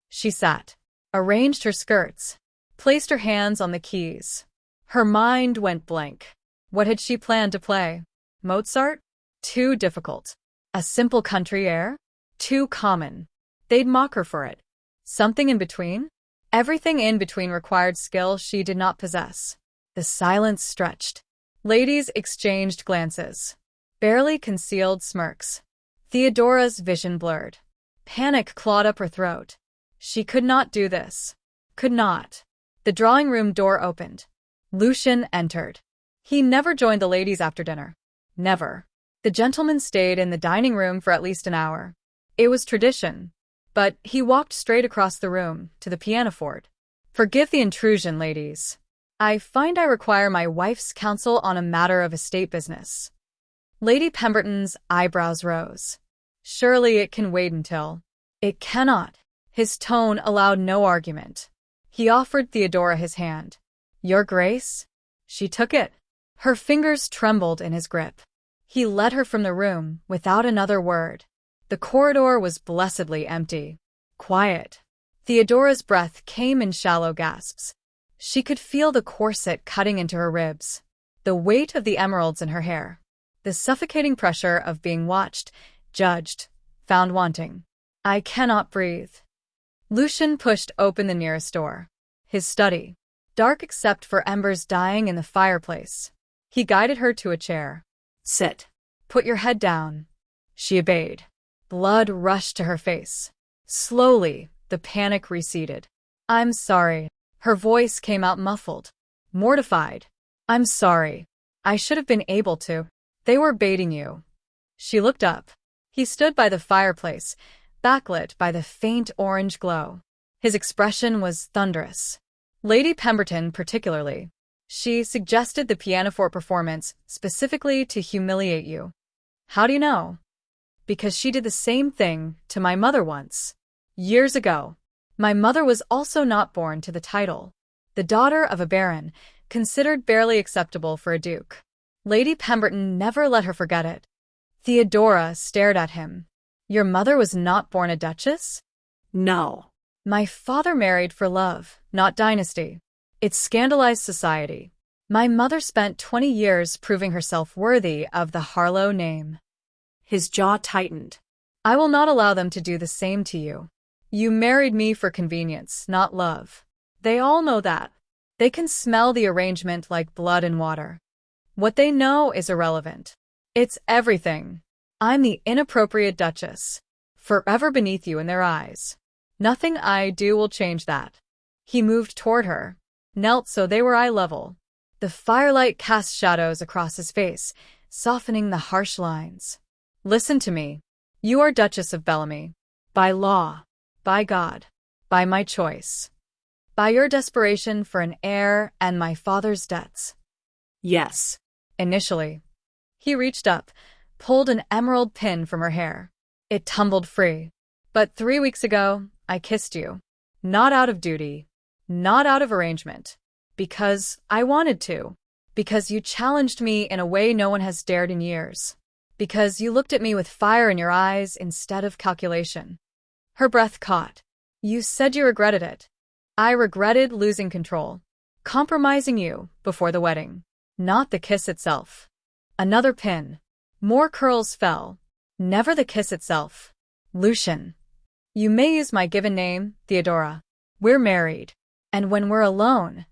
She sat, arranged her skirts, placed her hands on the keys. Her mind went blank. What had she planned to play? Mozart? Too difficult. A simple country air? Too common. They'd mock her for it. Something in between? Everything in between required skill she did not possess. The silence stretched. Ladies exchanged glances. Barely concealed smirks. Theodora's vision blurred. Panic clawed up her throat. She could not do this. Could not. The drawing room door opened. Lucian entered. He never joined the ladies after dinner. Never. The gentlemen stayed in the dining room for at least an hour. It was tradition. But he walked straight across the room, to the pianoforte. Forgive the intrusion, ladies. I find I require my wife's counsel on a matter of estate business. Lady Pemberton's eyebrows rose. Surely it can wait until. It cannot. His tone allowed no argument. He offered Theodora his hand. Your Grace? She took it. Her fingers trembled in his grip. He led her from the room without another word. The corridor was blessedly empty. Quiet. Theodora's breath came in shallow gasps. She could feel the corset cutting into her ribs, the weight of the emeralds in her hair, the suffocating pressure of being watched, judged, found wanting. I cannot breathe. Lucian pushed open the nearest door. His study, dark except for embers dying in the fireplace. He guided her to a chair. Sit. Put your head down. She obeyed. Blood rushed to her face. Slowly, the panic receded. I'm sorry. Her voice came out muffled, mortified. I'm sorry. I should have been able to. They were baiting you. She looked up. He stood by the fireplace, backlit by the faint orange glow. His expression was thunderous. Lady Pemberton particularly. She suggested the pianoforte performance specifically to humiliate you. How do you know? Because she did the same thing to my mother once. Years ago. My mother was also not born to the title. The daughter of a baron, considered barely acceptable for a duke. Lady Pemberton never let her forget it. Theodora stared at him. Your mother was not born a duchess? No. My father married for love, not dynasty. It scandalized society. My mother spent 20 years proving herself worthy of the Harlowe name. His jaw tightened. I will not allow them to do the same to you. You married me for convenience, not love. They all know that. They can smell the arrangement like blood and water. What they know is irrelevant. It's everything. I'm the inappropriate duchess, forever beneath you in their eyes. Nothing I do will change that. He moved toward her, knelt so they were eye level. The firelight cast shadows across his face, softening the harsh lines. Listen to me. You are Duchess of Bellamy. By law. By God. By my choice. By your desperation for an heir and my father's debts. Yes. Initially. He reached up, pulled an emerald pin from her hair. It tumbled free. But 3 weeks ago, I kissed you. Not out of duty. Not out of arrangement. Because I wanted to. Because you challenged me in a way no one has dared in years. Because you looked at me with fire in your eyes instead of calculation. Her breath caught. You said you regretted it. I regretted losing control. Compromising you before the wedding. Not the kiss itself. Another pin. More curls fell. Never the kiss itself. Lucian. You may use my given name, Theodora. We're married. And when we're alone.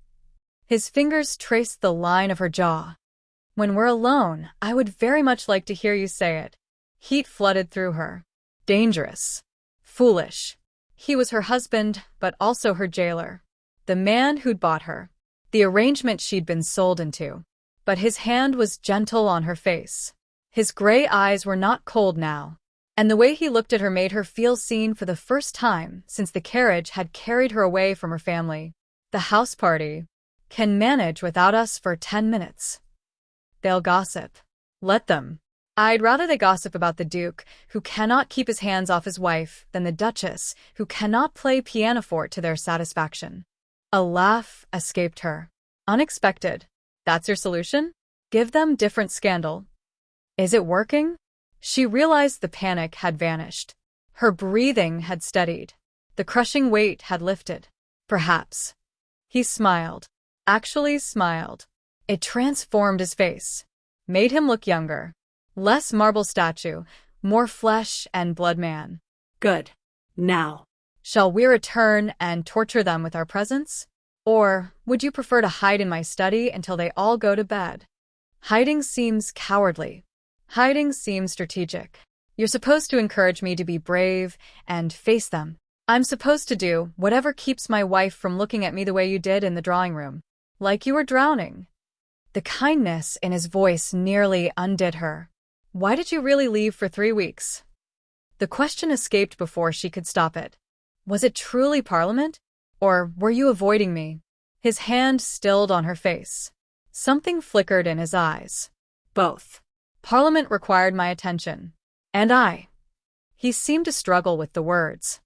His fingers traced the line of her jaw. When we're alone, I would very much like to hear you say it. Heat flooded through her. Dangerous. Foolish. He was her husband, but also her jailer. The man who'd bought her. The arrangement she'd been sold into. But his hand was gentle on her face. His gray eyes were not cold now. And the way he looked at her made her feel seen for the first time since the carriage had carried her away from her family. The house party. Can manage without us for 10 minutes. They'll gossip. Let them. I'd rather they gossip about the Duke, who cannot keep his hands off his wife, than the Duchess, who cannot play pianoforte to their satisfaction. A laugh escaped her. Unexpected. That's your solution? Give them different scandal. Is it working? She realized the panic had vanished. Her breathing had steadied. The crushing weight had lifted. Perhaps. He smiled. Actually smiled. It transformed his face. Made him look younger. Less marble statue, more flesh and blood man. Good. Now. Shall we return and torture them with our presence? Or would you prefer to hide in my study until they all go to bed? Hiding seems cowardly. Hiding seems strategic. You're supposed to encourage me to be brave and face them. I'm supposed to do whatever keeps my wife from looking at me the way you did in the drawing room. Like you were drowning. The kindness in his voice nearly undid her. Why did you really leave for 3 weeks? The question escaped before she could stop it. Was it truly Parliament? Or were you avoiding me? His hand stilled on her face. Something flickered in his eyes. Both. Parliament required my attention. And I. He seemed to struggle with the words.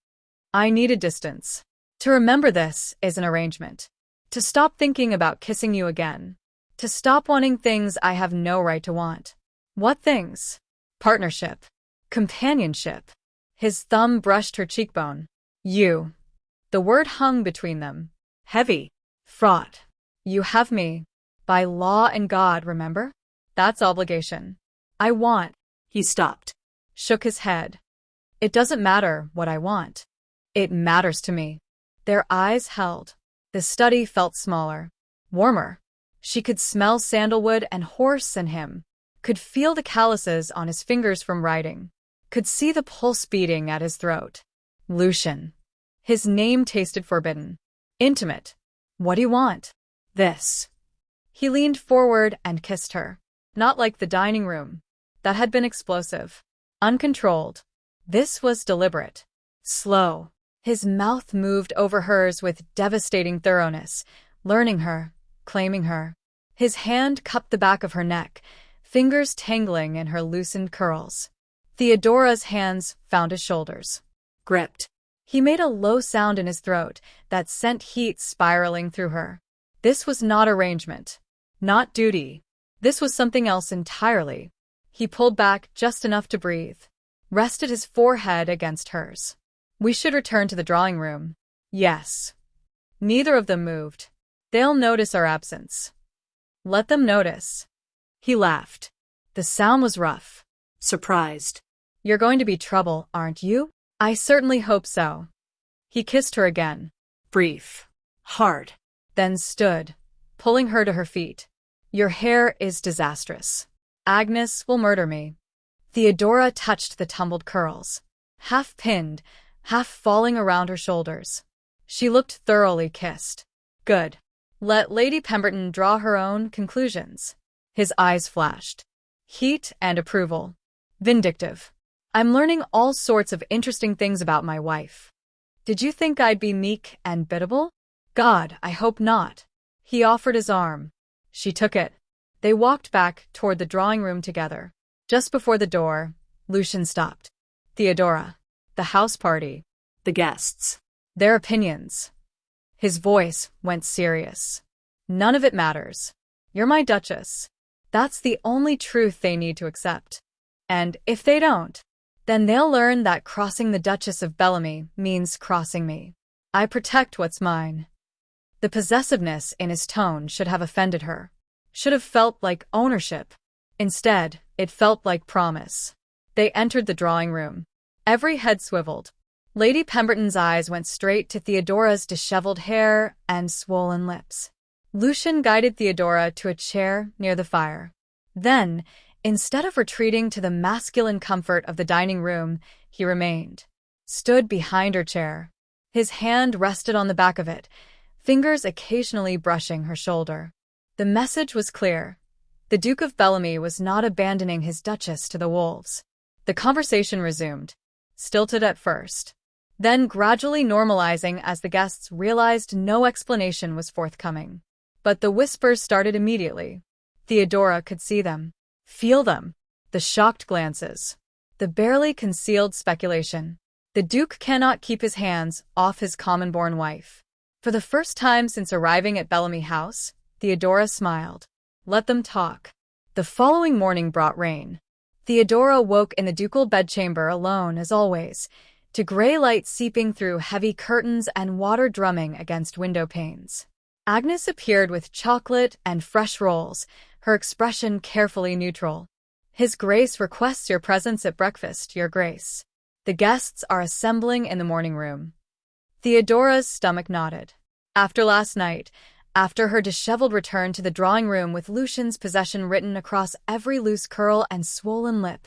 I needed distance. To remember this is an arrangement. To stop thinking about kissing you again. To stop wanting things I have no right to want. What things? Partnership. Companionship. His thumb brushed her cheekbone. You. The word hung between them. Heavy. Fraught. You have me. By law and God, remember? That's obligation. I want. He stopped. Shook his head. It doesn't matter what I want. It matters to me. Their eyes held. The study felt smaller. Warmer. She could smell sandalwood and horse in him. Could feel the calluses on his fingers from writing. Could see the pulse beating at his throat. Lucian. His name tasted forbidden. Intimate. What do you want? This. He leaned forward and kissed her. Not like the dining room. That had been explosive. Uncontrolled. This was deliberate. Slow. His mouth moved over hers with devastating thoroughness, learning her, claiming her. His hand cupped the back of her neck, fingers tangling in her loosened curls. Theodora's hands found his shoulders. Gripped. He made a low sound in his throat that sent heat spiraling through her. This was not arrangement. Not duty. This was something else entirely. He pulled back just enough to breathe. Rested his forehead against hers. We should return to the drawing room. Yes. Neither of them moved. They'll notice our absence. Let them notice. He laughed. The sound was rough. Surprised. You're going to be trouble, aren't you? I certainly hope so. He kissed her again. Brief. Hard. Then stood, pulling her to her feet. Your hair is disastrous. Agnes will murder me. Theodora touched the tumbled curls, half pinned, half falling around her shoulders. She looked thoroughly kissed. Good. Let Lady Pemberton draw her own conclusions. His eyes flashed. Heat and approval. Vindictive. I'm learning all sorts of interesting things about my wife. Did you think I'd be meek and biddable? God, I hope not. He offered his arm. She took it. They walked back toward the drawing room together. Just before the door, Lucian stopped. Theodora. The house party. The guests. Their opinions. His voice went serious. None of it matters. You're my Duchess. That's the only truth they need to accept. And if they don't, then they'll learn that crossing the Duchess of Bellamy means crossing me. I protect what's mine. The possessiveness in his tone should have offended her. Should have felt like ownership. Instead, it felt like promise. They entered the drawing room. Every head swiveled. Lady Pemberton's eyes went straight to Theodora's disheveled hair and swollen lips. Lucian guided Theodora to a chair near the fire. Then, instead of retreating to the masculine comfort of the dining room, he remained. Stood behind her chair. His hand rested on the back of it, fingers occasionally brushing her shoulder. The message was clear. The Duke of Bellamy was not abandoning his Duchess to the wolves. The conversation resumed, stilted at first, then gradually normalizing as the guests realized no explanation was forthcoming. But the whispers started immediately. Theodora could see them, feel them, the shocked glances, the barely concealed speculation. The Duke cannot keep his hands off his common-born wife. For the first time since arriving at Bellamy House, Theodora smiled. Let them talk. The following morning brought rain. Theodora woke in the ducal bedchamber alone as always, to gray light seeping through heavy curtains and water drumming against window panes. Agnes appeared with chocolate and fresh rolls, her expression carefully neutral. His Grace requests your presence at breakfast, Your Grace. The guests are assembling in the morning room. Theodora's stomach nodded. After last night, after her disheveled return to the drawing room with Lucian's possession written across every loose curl and swollen lip,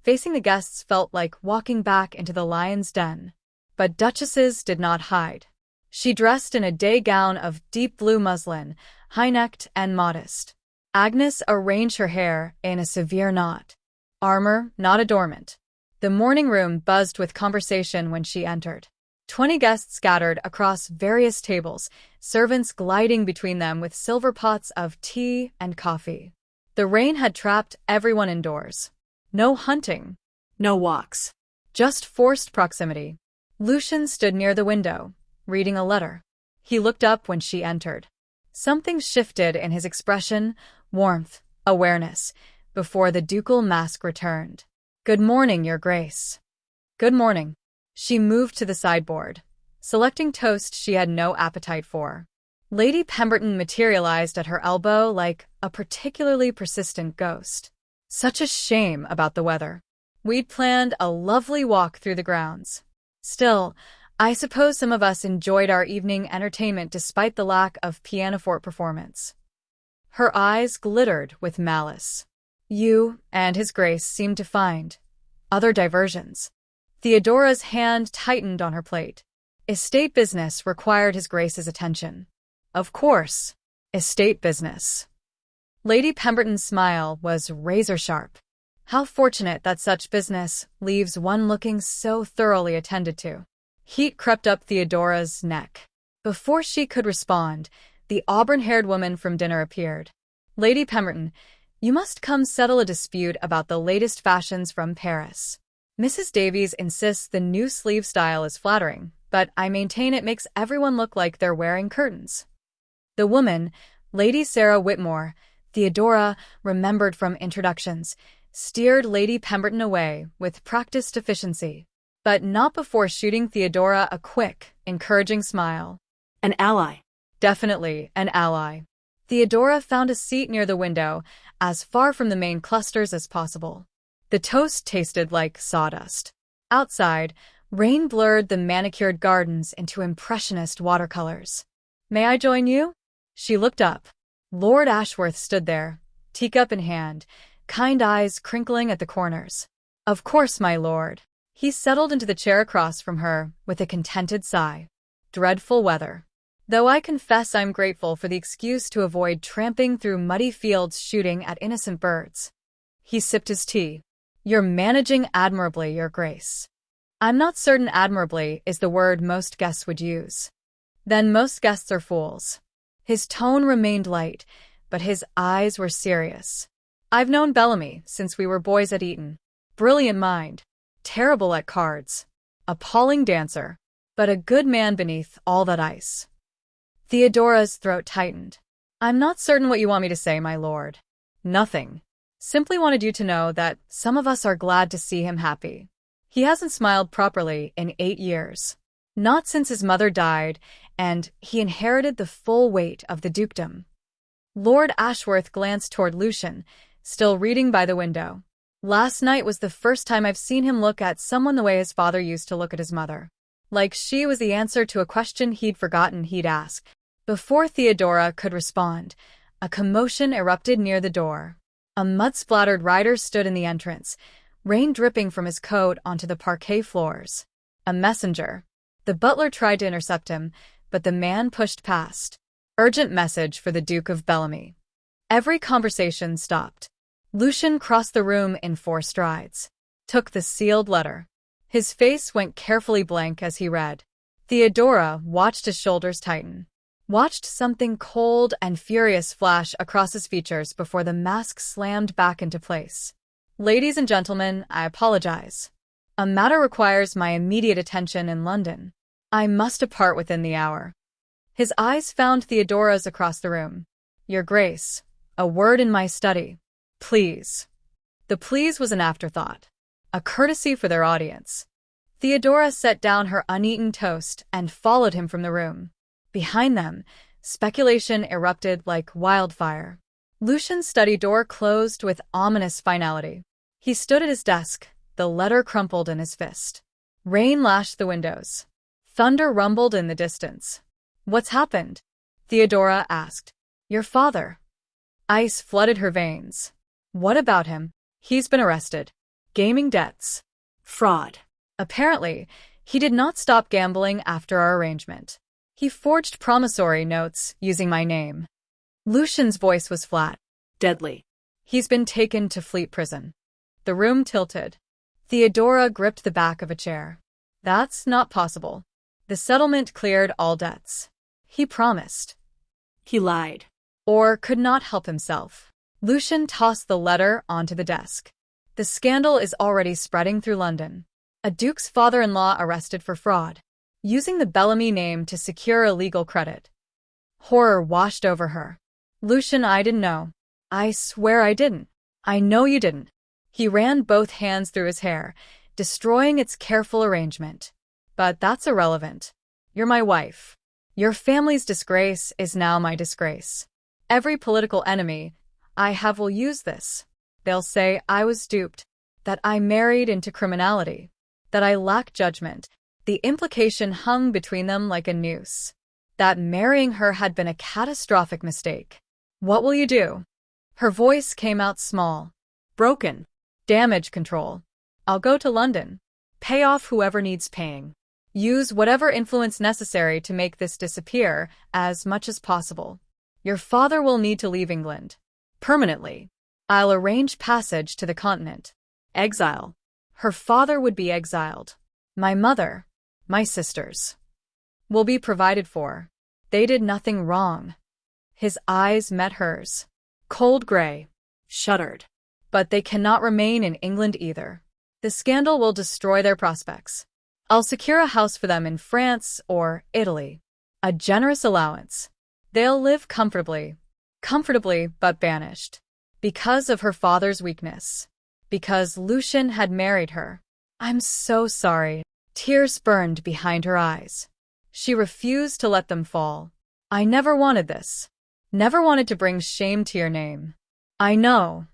facing the guests felt like walking back into the lion's den. But duchesses did not hide. She dressed in a day gown of deep blue muslin, high-necked and modest. Agnes arranged her hair in a severe knot. Armor, not adornment. The morning room buzzed with conversation when she entered. 20 guests scattered across various tables, servants gliding between them with silver pots of tea and coffee. The rain had trapped everyone indoors. No hunting. No walks. Just forced proximity. Lucian stood near the window, reading a letter. He looked up when she entered. Something shifted in his expression, warmth, awareness, before the ducal mask returned. "Good morning, Your Grace." "Good morning." She moved to the sideboard, selecting toast she had no appetite for. Lady Pemberton materialized at her elbow like a particularly persistent ghost. Such a shame about the weather. We'd planned a lovely walk through the grounds. Still, I suppose some of us enjoyed our evening entertainment despite the lack of pianoforte performance. Her eyes glittered with malice. You and His Grace seemed to find other diversions. Theodora's hand tightened on her plate. Estate business required His Grace's attention. Of course, estate business. Lady Pemberton's smile was razor-sharp. How fortunate that such business leaves one looking so thoroughly attended to. Heat crept up Theodora's neck. Before she could respond, the auburn-haired woman from dinner appeared. "Lady Pemberton, you must come settle a dispute about the latest fashions from Paris. Mrs. Davies insists the new sleeve style is flattering, but I maintain it makes everyone look like they're wearing curtains." The woman, Lady Sarah Whitmore, Theodora remembered from introductions, steered Lady Pemberton away with practiced efficiency, but not before shooting Theodora a quick, encouraging smile. An ally. Definitely an ally. Theodora found a seat near the window, as far from the main clusters as possible. The toast tasted like sawdust. Outside, rain blurred the manicured gardens into impressionist watercolors. "May I join you?" She looked up. Lord Ashworth stood there, teacup in hand, kind eyes crinkling at the corners. "Of course, my lord." He settled into the chair across from her with a contented sigh. "Dreadful weather. Though I confess I'm grateful for the excuse to avoid tramping through muddy fields shooting at innocent birds." He sipped his tea. "You're managing admirably, Your Grace." "I'm not certain admirably is the word most guests would use." "Then most guests are fools." His tone remained light, but his eyes were serious. "I've known Bellamy since we were boys at Eton. Brilliant mind. Terrible at cards. Appalling dancer. But a good man beneath all that ice." Theodora's throat tightened. "I'm not certain what you want me to say, my lord." "Nothing. Simply wanted you to know that some of us are glad to see him happy. He hasn't smiled properly in 8 years. Not since his mother died, and he inherited the full weight of the dukedom." Lord Ashworth glanced toward Lucian, still reading by the window. "Last night was the first time I've seen him look at someone the way his father used to look at his mother. Like she was the answer to a question he'd forgotten he'd ask." Before Theodora could respond, a commotion erupted near the door. A mud-splattered rider stood in the entrance, rain dripping from his coat onto the parquet floors. A messenger. The butler tried to intercept him, but the man pushed past. "Urgent message for the Duke of Bellamy." Every conversation stopped. Lucian crossed the room in 4 strides. Took the sealed letter. His face went carefully blank as he read. Theodora watched his shoulders tighten. Watched something cold and furious flash across his features before the mask slammed back into place. "Ladies and gentlemen, I apologize. A matter requires my immediate attention in London. I must depart within the hour." His eyes found Theodora's across the room. "Your Grace, a word in my study. Please." The please was an afterthought. A courtesy for their audience. Theodora set down her uneaten toast and followed him from the room. Behind them, speculation erupted like wildfire. Lucian's study door closed with ominous finality. He stood at his desk, the letter crumpled in his fist. Rain lashed the windows. Thunder rumbled in the distance. "What's happened?" Theodora asked. "Your father." Ice flooded her veins. "What about him?" "He's been arrested. Gaming debts." Fraud. Apparently, He did not stop gambling after our arrangement. He forged promissory notes using my name. Lucian's voice was flat. Deadly. He's been taken to Fleet Prison. The room tilted. Theodora gripped the back of a chair. That's not possible. The settlement cleared all debts. He promised. He lied. Or could not help himself. Lucian tossed the letter onto the desk. The scandal is already spreading through London. A duke's father-in-law arrested for fraud, using the Bellamy name to secure illegal credit. Horror washed over her. Lucian, I didn't know. I swear I didn't. I know you didn't. He ran both hands through his hair, destroying its careful arrangement. But that's irrelevant. You're my wife. Your family's disgrace is now my disgrace. Every political enemy I have will use this. They'll say I was duped, that I married into criminality, that I lack judgment. The implication hung between them like a noose. That marrying her had been a catastrophic mistake. What will you do? Her voice came out small. Broken. Damage control. I'll go to London. Pay off whoever needs paying. Use whatever influence necessary to make this disappear as much as possible. Your father will need to leave England. Permanently. I'll arrange passage to the continent. Exile. Her father would be exiled. My mother, my sisters, will be provided for. They did nothing wrong. His eyes met hers. Cold gray. Shuddered. But they cannot remain in England either. The scandal will destroy their prospects. I'll secure a house for them in France or Italy. A generous allowance. They'll live comfortably but banished. Because of her father's weakness. Because Lucian had married her. I'm so sorry. Tears burned behind her eyes. She refused to let them fall. I never wanted this. Never wanted to bring shame to your name. I know.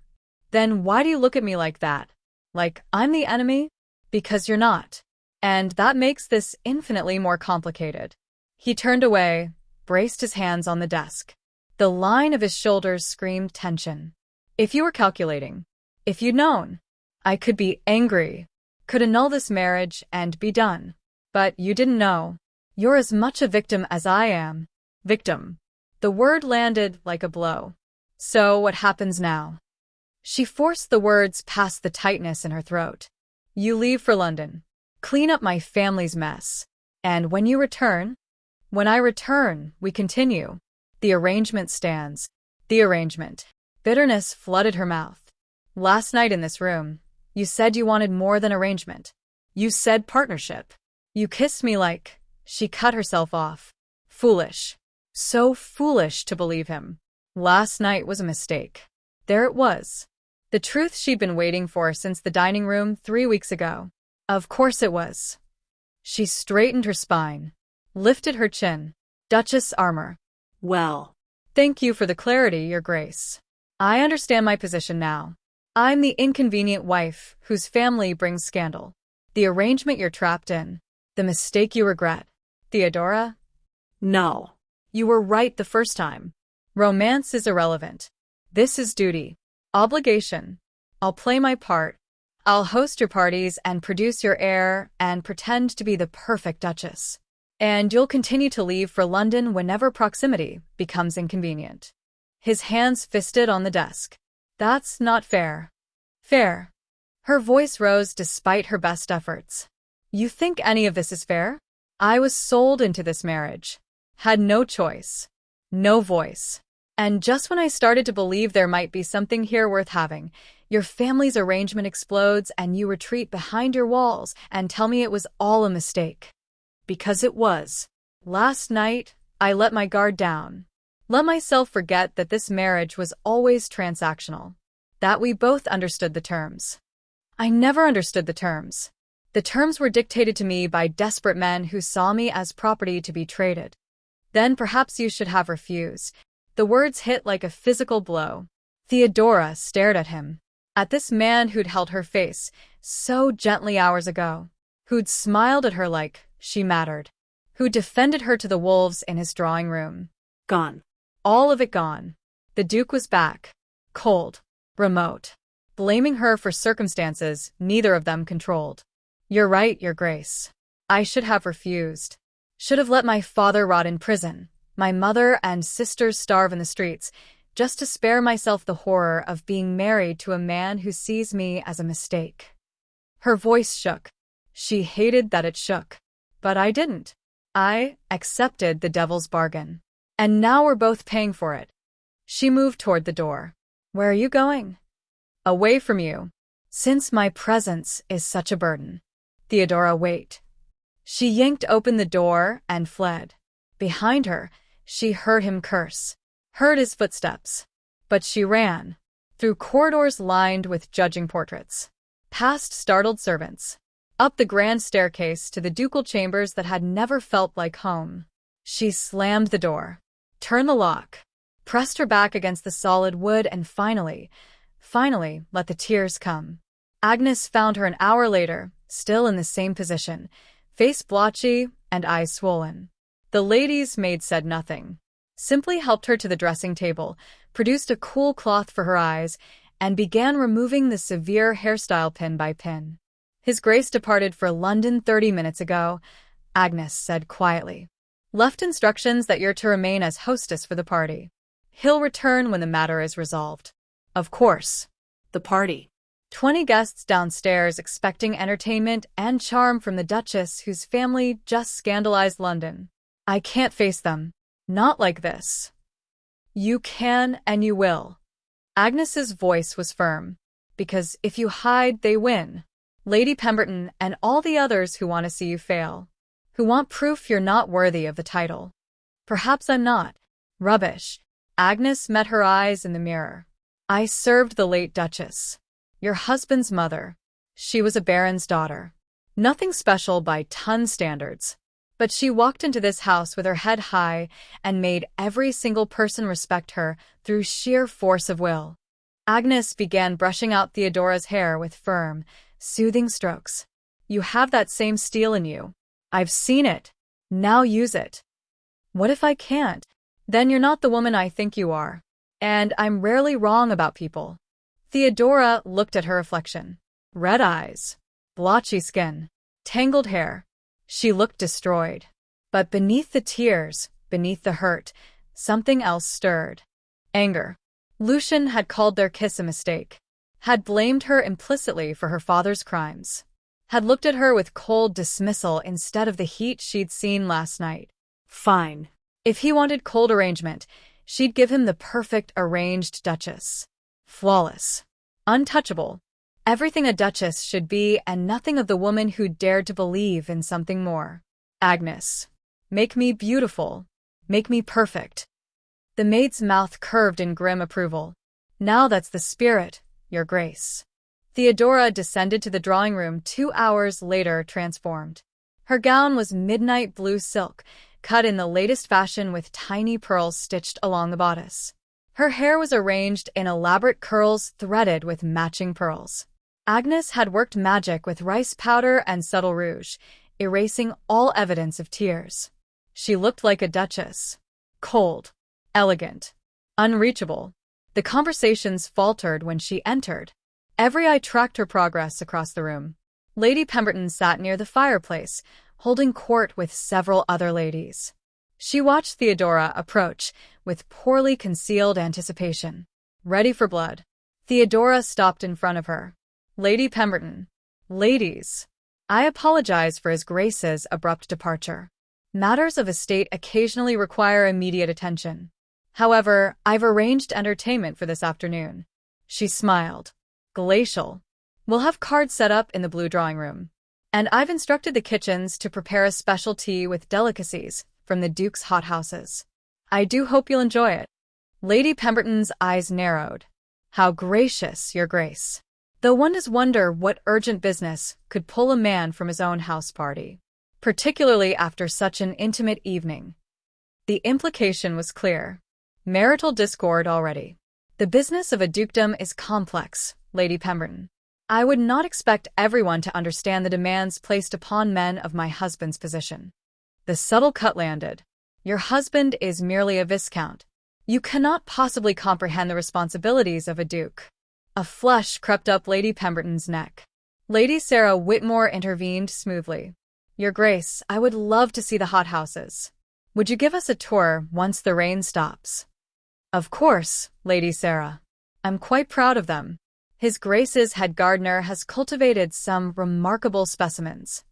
Then why do you look at me like that? Like I'm the enemy? Because you're not. And that makes this infinitely more complicated. He turned away, braced his hands on the desk. The line of his shoulders screamed tension. If you were calculating, if you'd known, I could be angry, could annul this marriage and be done. But you didn't know. You're as much a victim as I am. Victim. The word landed like a blow. So what happens now? She forced the words past the tightness in her throat. You leave for London. Clean up my family's mess. And when you return? When I return, we continue. The arrangement stands. The arrangement. Bitterness flooded her mouth. Last night in this room, you said you wanted more than arrangement. You said partnership. You kissed me like... She cut herself off. Foolish. So foolish to believe him. Last night was a mistake. There it was. The truth she'd been waiting for since the dining room 3 weeks ago. Of course it was. She straightened her spine, lifted her chin. Duchess armor. Well. Thank you for the clarity, Your Grace. I understand my position now. I'm the inconvenient wife whose family brings scandal. The arrangement you're trapped in. The mistake you regret. Theodora? No. You were right the first time. Romance is irrelevant. This is duty. Obligation. I'll play my part. I'll host your parties and produce your heir and pretend to be the perfect Duchess. And you'll continue to leave for London whenever proximity becomes inconvenient. His hands fisted on the desk. That's not fair. Fair. Her voice rose despite her best efforts. You think any of this is fair? I was sold into this marriage. Had no choice. No voice. And just when I started to believe there might be something here worth having, your family's arrangement explodes and you retreat behind your walls and tell me it was all a mistake. Because it was. Last night, I let my guard down. Let myself forget that this marriage was always transactional. That we both understood the terms. I never understood the terms. The terms were dictated to me by desperate men who saw me as property to be traded. Then perhaps you should have refused. The words hit like a physical blow. Theodora stared at him. At this man who'd held her face so gently hours ago. Who'd smiled at her like she mattered. Who defended her to the wolves in his drawing room. Gone. All of it gone. The Duke was back. Cold. Remote. Blaming her for circumstances neither of them controlled. You're right, Your Grace. I should have refused. Should have let my father rot in prison, my mother and sisters starve in the streets, just to spare myself the horror of being married to a man who sees me as a mistake. Her voice shook. She hated that it shook. But I didn't. I accepted the devil's bargain. And now we're both paying for it. She moved toward the door. Where are you going? Away from you. Since my presence is such a burden. Theodora, wait. She yanked open the door and fled. Behind her, she heard him curse. Heard his footsteps. But she ran. Through corridors lined with judging portraits. Past startled servants. Up the grand staircase to the ducal chambers that had never felt like home. She slammed the door. Turned the lock. Pressed her back against the solid wood and finally let the tears come. Agnes found her an hour later, still in the same position, face blotchy and eyes swollen. The lady's maid said nothing. Simply helped her to the dressing table, produced a cool cloth for her eyes, and began removing the severe hairstyle pin by pin. His Grace departed for London 30 minutes ago, Agnes said quietly. Left instructions that you're to remain as hostess for the party. He'll return when the matter is resolved. Of course. The party. 20 guests downstairs expecting entertainment and charm from the Duchess whose family just scandalized London. I can't face them. Not like this. You can and you will. Agnes's voice was firm. Because if you hide, they win. Lady Pemberton and all the others who want to see you fail. Who want proof you're not worthy of the title. Perhaps I'm not. Rubbish. Agnes met her eyes in the mirror. I served the late Duchess. Your husband's mother. She was a baron's daughter. Nothing special by ton standards. But she walked into this house with her head high and made every single person respect her through sheer force of will. Agnes began brushing out Theodora's hair with firm, soothing strokes. You have that same steel in you. I've seen it. Now use it. What if I can't? Then you're not the woman I think you are. And I'm rarely wrong about people. Theodora looked at her reflection. Red eyes. Blotchy skin. Tangled hair. She looked destroyed. But beneath the tears, beneath the hurt, something else stirred. Anger. Lucian had called their kiss a mistake. Had blamed her implicitly for her father's crimes. Had looked at her with cold dismissal instead of the heat she'd seen last night. Fine. If he wanted cold arrangement, she'd give him the perfect arranged Duchess. Flawless. Untouchable. Everything a Duchess should be and nothing of the woman who dared to believe in something more. Agnes. Make me beautiful. Make me perfect. The maid's mouth curved in grim approval. Now that's the spirit, Your Grace. Theodora descended to the drawing room 2 hours later transformed. Her gown was midnight blue silk, cut in the latest fashion with tiny pearls stitched along the bodice. Her hair was arranged in elaborate curls threaded with matching pearls. Agnes had worked magic with rice powder and subtle rouge, erasing all evidence of tears. She looked like a duchess. Cold. Elegant. Unreachable. The conversations faltered when she entered. Every eye tracked her progress across the room. Lady Pemberton sat near the fireplace, holding court with several other ladies. She watched Theodora approach with poorly concealed anticipation. Ready for blood. Theodora stopped in front of her. Lady Pemberton. Ladies. I apologize for His Grace's abrupt departure. Matters of estate occasionally require immediate attention. However, I've arranged entertainment for this afternoon. She smiled. Glacial. We'll have cards set up in the blue drawing room. And I've instructed the kitchens to prepare a special tea with delicacies from the Duke's hothouses. I do hope you'll enjoy it. Lady Pemberton's eyes narrowed. How gracious, Your Grace. Though one does wonder what urgent business could pull a man from his own house party, particularly after such an intimate evening. The implication was clear. Marital discord already. The business of a dukedom is complex, Lady Pemberton. I would not expect everyone to understand the demands placed upon men of my husband's position. The subtle cut landed. Your husband is merely a viscount. You cannot possibly comprehend the responsibilities of a duke. A flush crept up Lady Pemberton's neck. Lady Sarah Whitmore intervened smoothly. Your Grace, I would love to see the hothouses. Would you give us a tour once the rain stops? Of course, Lady Sarah. I'm quite proud of them. His Grace's head gardener has cultivated some remarkable specimens.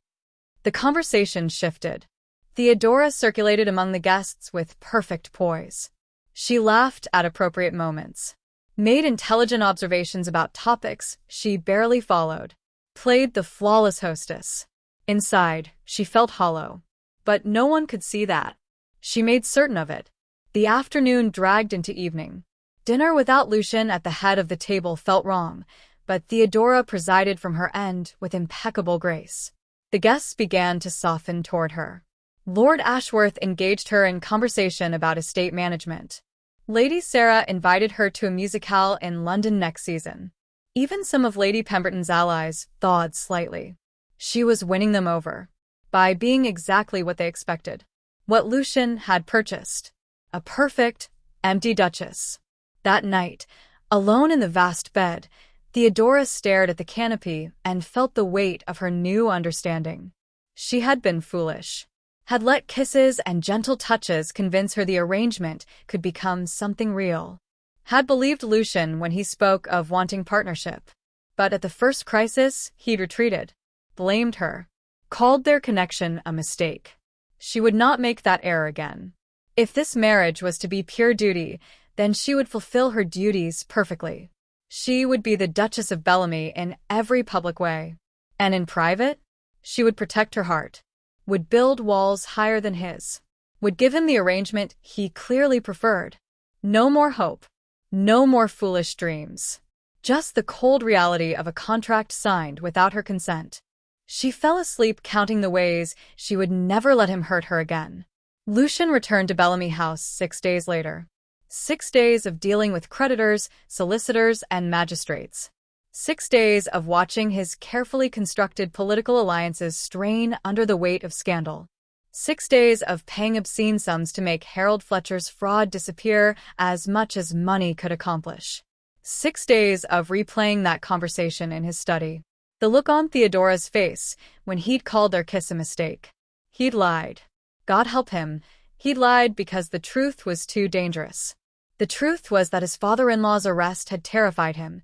The conversation shifted. Theodora circulated among the guests with perfect poise. She laughed at appropriate moments, made intelligent observations about topics she barely followed, played the flawless hostess. Inside, she felt hollow. But no one could see that. She made certain of it. The afternoon dragged into evening. Dinner without Lucian at the head of the table felt wrong, but Theodora presided from her end with impeccable grace. The guests began to soften toward her. Lord Ashworth engaged her in conversation about estate management. Lady Sarah invited her to a musicale in London next season. Even some of Lady Pemberton's allies thawed slightly. She was winning them over by being exactly what they expected. What Lucian had purchased. A perfect, empty Duchess. That night, alone in the vast bed, Theodora stared at the canopy and felt the weight of her new understanding. She had been foolish. Had let kisses and gentle touches convince her the arrangement could become something real. Had believed Lucian when he spoke of wanting partnership. But at the first crisis, he'd retreated. Blamed her. Called their connection a mistake. She would not make that error again. If this marriage was to be pure duty, then she would fulfill her duties perfectly. She would be the Duchess of Bellamy in every public way. And in private, she would protect her heart. Would build walls higher than his. Would give him the arrangement he clearly preferred. No more hope. No more foolish dreams. Just the cold reality of a contract signed without her consent. She fell asleep counting the ways she would never let him hurt her again. Lucian returned to Bellamy House 6 days later. 6 days of dealing with creditors, solicitors, and magistrates. 6 days of watching his carefully constructed political alliances strain under the weight of scandal. 6 days of paying obscene sums to make Harold Fletcher's fraud disappear as much as money could accomplish. 6 days of replaying that conversation in his study. The look on Theodora's face when he'd called their kiss a mistake. He'd lied. God help him, he'd lied because the truth was too dangerous. The truth was that his father-in-law's arrest had terrified him,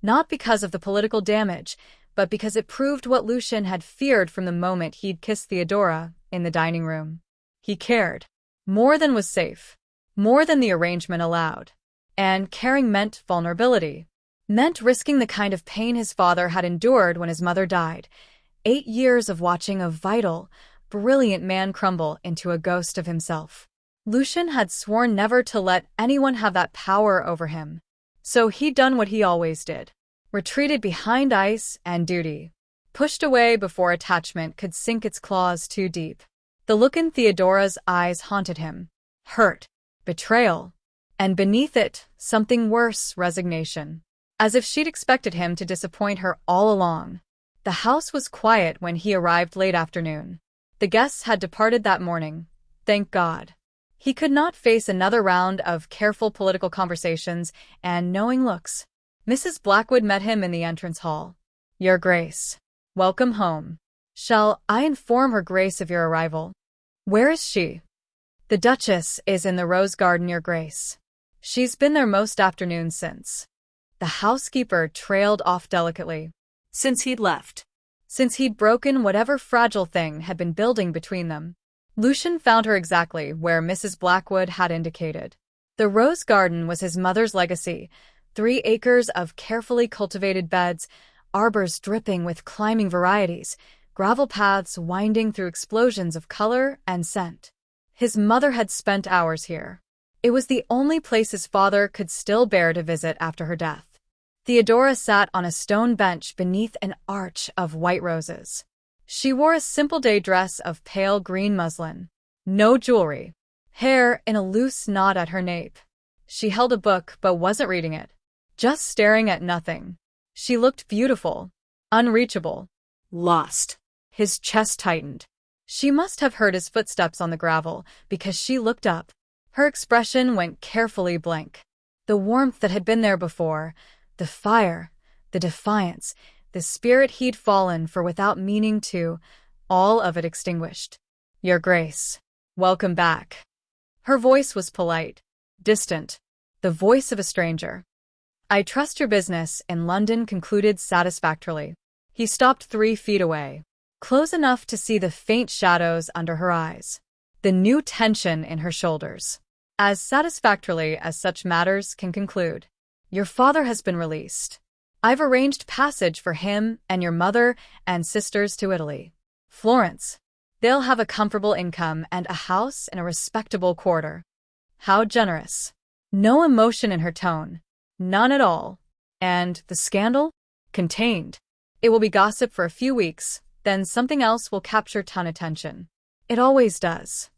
not because of the political damage, but because it proved what Lucian had feared from the moment he'd kissed Theodora in the dining room. He cared. More than was safe. More than the arrangement allowed. And caring meant vulnerability. Meant risking the kind of pain his father had endured when his mother died. 8 years of watching a vital, brilliant man crumble into a ghost of himself. Lucian had sworn never to let anyone have that power over him. So he'd done what he always did. Retreated behind ice and duty. Pushed away before attachment could sink its claws too deep. The look in Theodora's eyes haunted him. Hurt. Betrayal. And beneath it, something worse, resignation. As if she'd expected him to disappoint her all along. The house was quiet when he arrived late afternoon. The guests had departed that morning. Thank God. He could not face another round of careful political conversations and knowing looks. Mrs. Blackwood met him in the entrance hall. Your Grace. Welcome home. Shall I inform Her Grace of your arrival? Where is she? The Duchess is in the rose garden, Your Grace. She's been there most afternoons since. The housekeeper trailed off delicately. Since he'd left. Since he'd broken whatever fragile thing had been building between them. Lucian found her exactly where Mrs. Blackwood had indicated. The rose garden was his mother's legacy, 3 acres of carefully cultivated beds, arbors dripping with climbing varieties, gravel paths winding through explosions of color and scent. His mother had spent hours here. It was the only place his father could still bear to visit after her death. Theodora sat on a stone bench beneath an arch of white roses. She wore a simple day dress of pale green muslin. No jewelry. Hair in a loose knot at her nape. She held a book but wasn't reading it. Just staring at nothing. She looked beautiful. Unreachable. Lost. His chest tightened. She must have heard his footsteps on the gravel because she looked up. Her expression went carefully blank. The warmth that had been there before, the fire, the defiance, the spirit he'd fallen for without meaning to, all of it extinguished. Your Grace. Welcome back. Her voice was polite, distant, the voice of a stranger. I trust your business in London concluded satisfactorily. He stopped 3 feet away, close enough to see the faint shadows under her eyes, the new tension in her shoulders. As satisfactorily as such matters can conclude. Your father has been released. I've arranged passage for him and your mother and sisters to Italy. Florence. They'll have a comfortable income and a house in a respectable quarter. How generous. No emotion in her tone. None at all. And the scandal? Contained. It will be gossip for a few weeks, then something else will capture ton attention. It always does.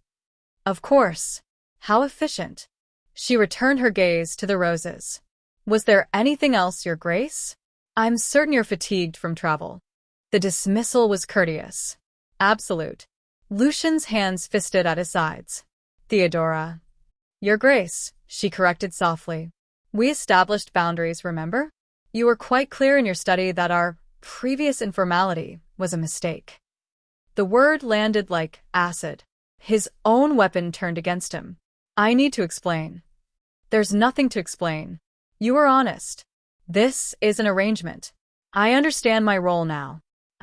Of course. How efficient. She returned her gaze to the roses. Was there anything else, Your Grace? I'm certain you're fatigued from travel. The dismissal was courteous. Absolute. Lucian's hands fisted at his sides. Theodora. Your Grace, she corrected softly. We established boundaries, remember? You were quite clear in your study that our previous informality was a mistake. The word landed like acid. His own weapon turned against him. I need to explain. There's nothing to explain. You were honest. This is an arrangement. I understand my role now.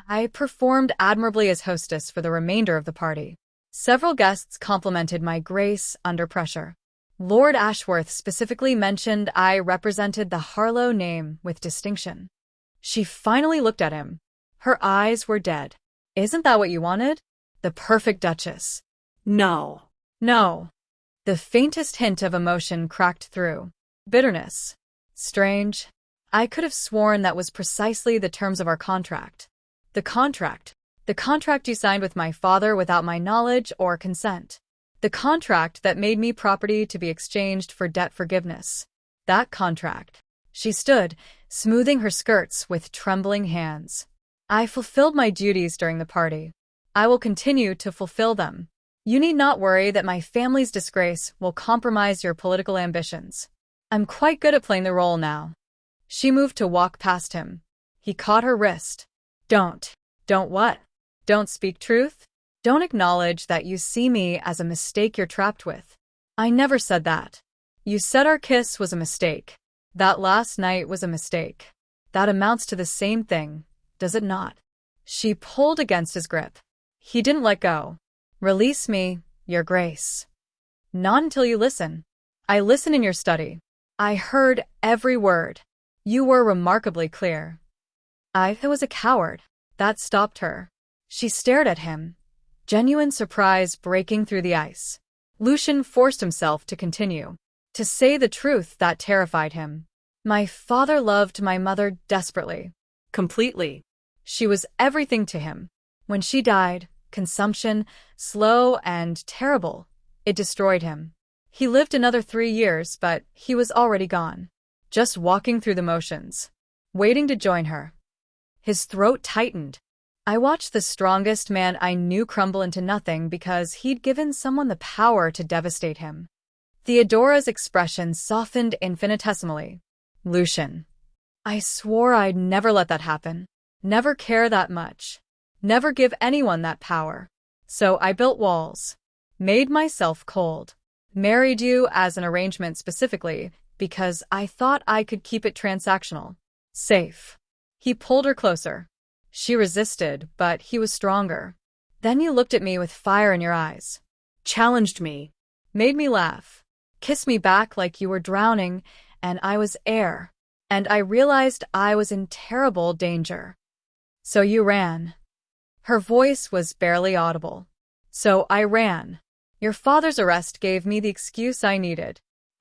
I performed admirably as hostess for the remainder of the party. Several guests complimented my grace under pressure. Lord Ashworth specifically mentioned I represented the Harlowe name with distinction. She finally looked at him. Her eyes were dead. Isn't that what you wanted? The perfect Duchess. No. No. The faintest hint of emotion cracked through. Bitterness. Strange. I could have sworn that was precisely the terms of our contract. The contract. The contract you signed with my father without my knowledge or consent. The contract that made me property to be exchanged for debt forgiveness. That contract. She stood, smoothing her skirts with trembling hands. I fulfilled my duties during the party. I will continue to fulfill them. You need not worry that my family's disgrace will compromise your political ambitions. I'm quite good at playing the role now. She moved to walk past him. He caught her wrist. Don't. Don't what? Don't speak truth? Don't acknowledge that you see me as a mistake you're trapped with. I never said that. You said our kiss was a mistake. That last night was a mistake. That amounts to the same thing, does it not? She pulled against his grip. He didn't let go. Release me, Your Grace. Not until you listen. I listen in your study. I heard every word. You were remarkably clear. I was a coward. That stopped her. She stared at him, genuine surprise breaking through the ice. Lucian forced himself to continue. To say the truth, that terrified him. My father loved my mother desperately. Completely. She was everything to him. When she died, consumption, slow and terrible, it destroyed him. He lived another 3 years, but he was already gone. Just walking through the motions. Waiting to join her. His throat tightened. I watched the strongest man I knew crumble into nothing because he'd given someone the power to devastate him. Theodora's expression softened infinitesimally. Lucian. I swore I'd never let that happen. Never care that much. Never give anyone that power. So I built walls. Made myself cold. Married you as an arrangement specifically because I thought I could keep it transactional. Safe. He pulled her closer. She resisted, but he was stronger. Then you looked at me with fire in your eyes. Challenged me. Made me laugh. Kissed me back like you were drowning, and I was air. And I realized I was in terrible danger. So you ran. Her voice was barely audible. So I ran. Your father's arrest gave me the excuse I needed.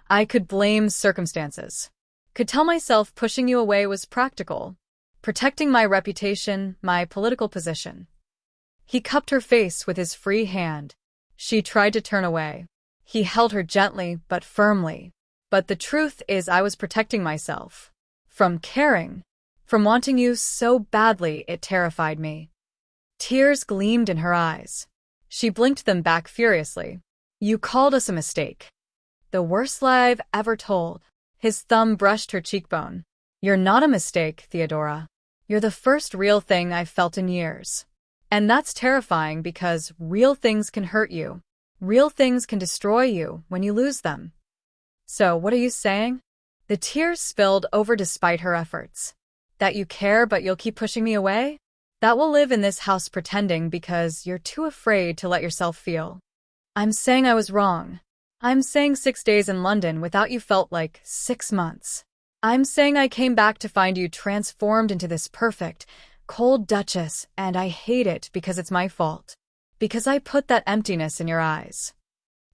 I could blame circumstances. Could tell myself pushing you away was practical. Protecting my reputation, my political position. He cupped her face with his free hand. She tried to turn away. He held her gently but firmly. But the truth is I was protecting myself. From caring. From wanting you so badly it terrified me. Tears gleamed in her eyes. She blinked them back furiously. You called us a mistake. The worst lie I've ever told. His thumb brushed her cheekbone. You're not a mistake, Theodora. You're the first real thing I've felt in years. And that's terrifying because real things can hurt you. Real things can destroy you when you lose them. So, what are you saying? The tears spilled over despite her efforts. That you care but you'll keep pushing me away? That we'll live in this house pretending because you're too afraid to let yourself feel. I'm saying I was wrong. I'm saying 6 days in London without you felt like 6 months. I'm saying I came back to find you transformed into this perfect, cold Duchess, and I hate it because it's my fault. Because I put that emptiness in your eyes.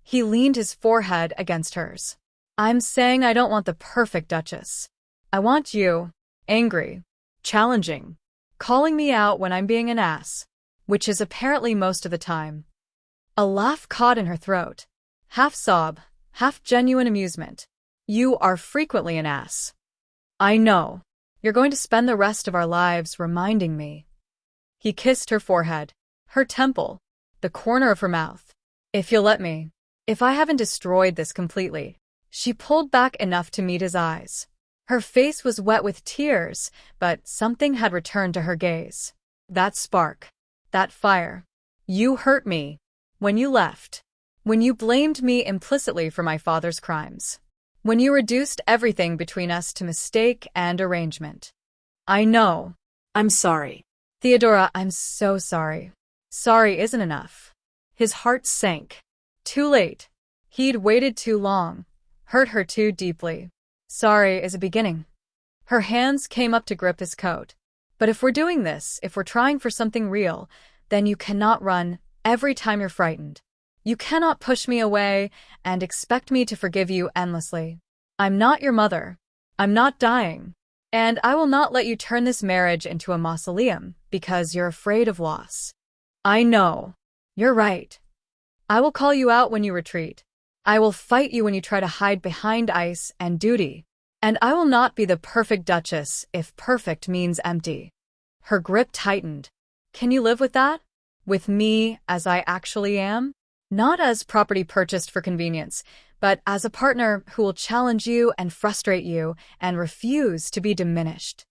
He leaned his forehead against hers. I'm saying I don't want the perfect Duchess. I want you, angry, challenging, calling me out when I'm being an ass, which is apparently most of the time. A laugh caught in her throat. Half sob, half genuine amusement. You are frequently an ass. I know. You're going to spend the rest of our lives reminding me. He kissed her forehead, her temple, the corner of her mouth. If you'll let me. If I haven't destroyed this completely. She pulled back enough to meet his eyes. Her face was wet with tears, but something had returned to her gaze. That spark. That fire. You hurt me. When you left. When you blamed me implicitly for my father's crimes. When you reduced everything between us to mistake and arrangement. I know. I'm sorry. Theodora, I'm so sorry. Sorry isn't enough. His heart sank. Too late. He'd waited too long. Hurt her too deeply. Sorry is a beginning. Her hands came up to grip his coat. But if we're doing this, if we're trying for something real, then you cannot run every time you're frightened. You cannot push me away and expect me to forgive you endlessly. I'm not your mother. I'm not dying. And I will not let you turn this marriage into a mausoleum because you're afraid of loss. I know. You're right. I will call you out when you retreat. I will fight you when you try to hide behind ice and duty. And I will not be the perfect Duchess if perfect means empty. Her grip tightened. Can you live with that? With me as I actually am? Not as property purchased for convenience, but as a partner who will challenge you and frustrate you and refuse to be diminished.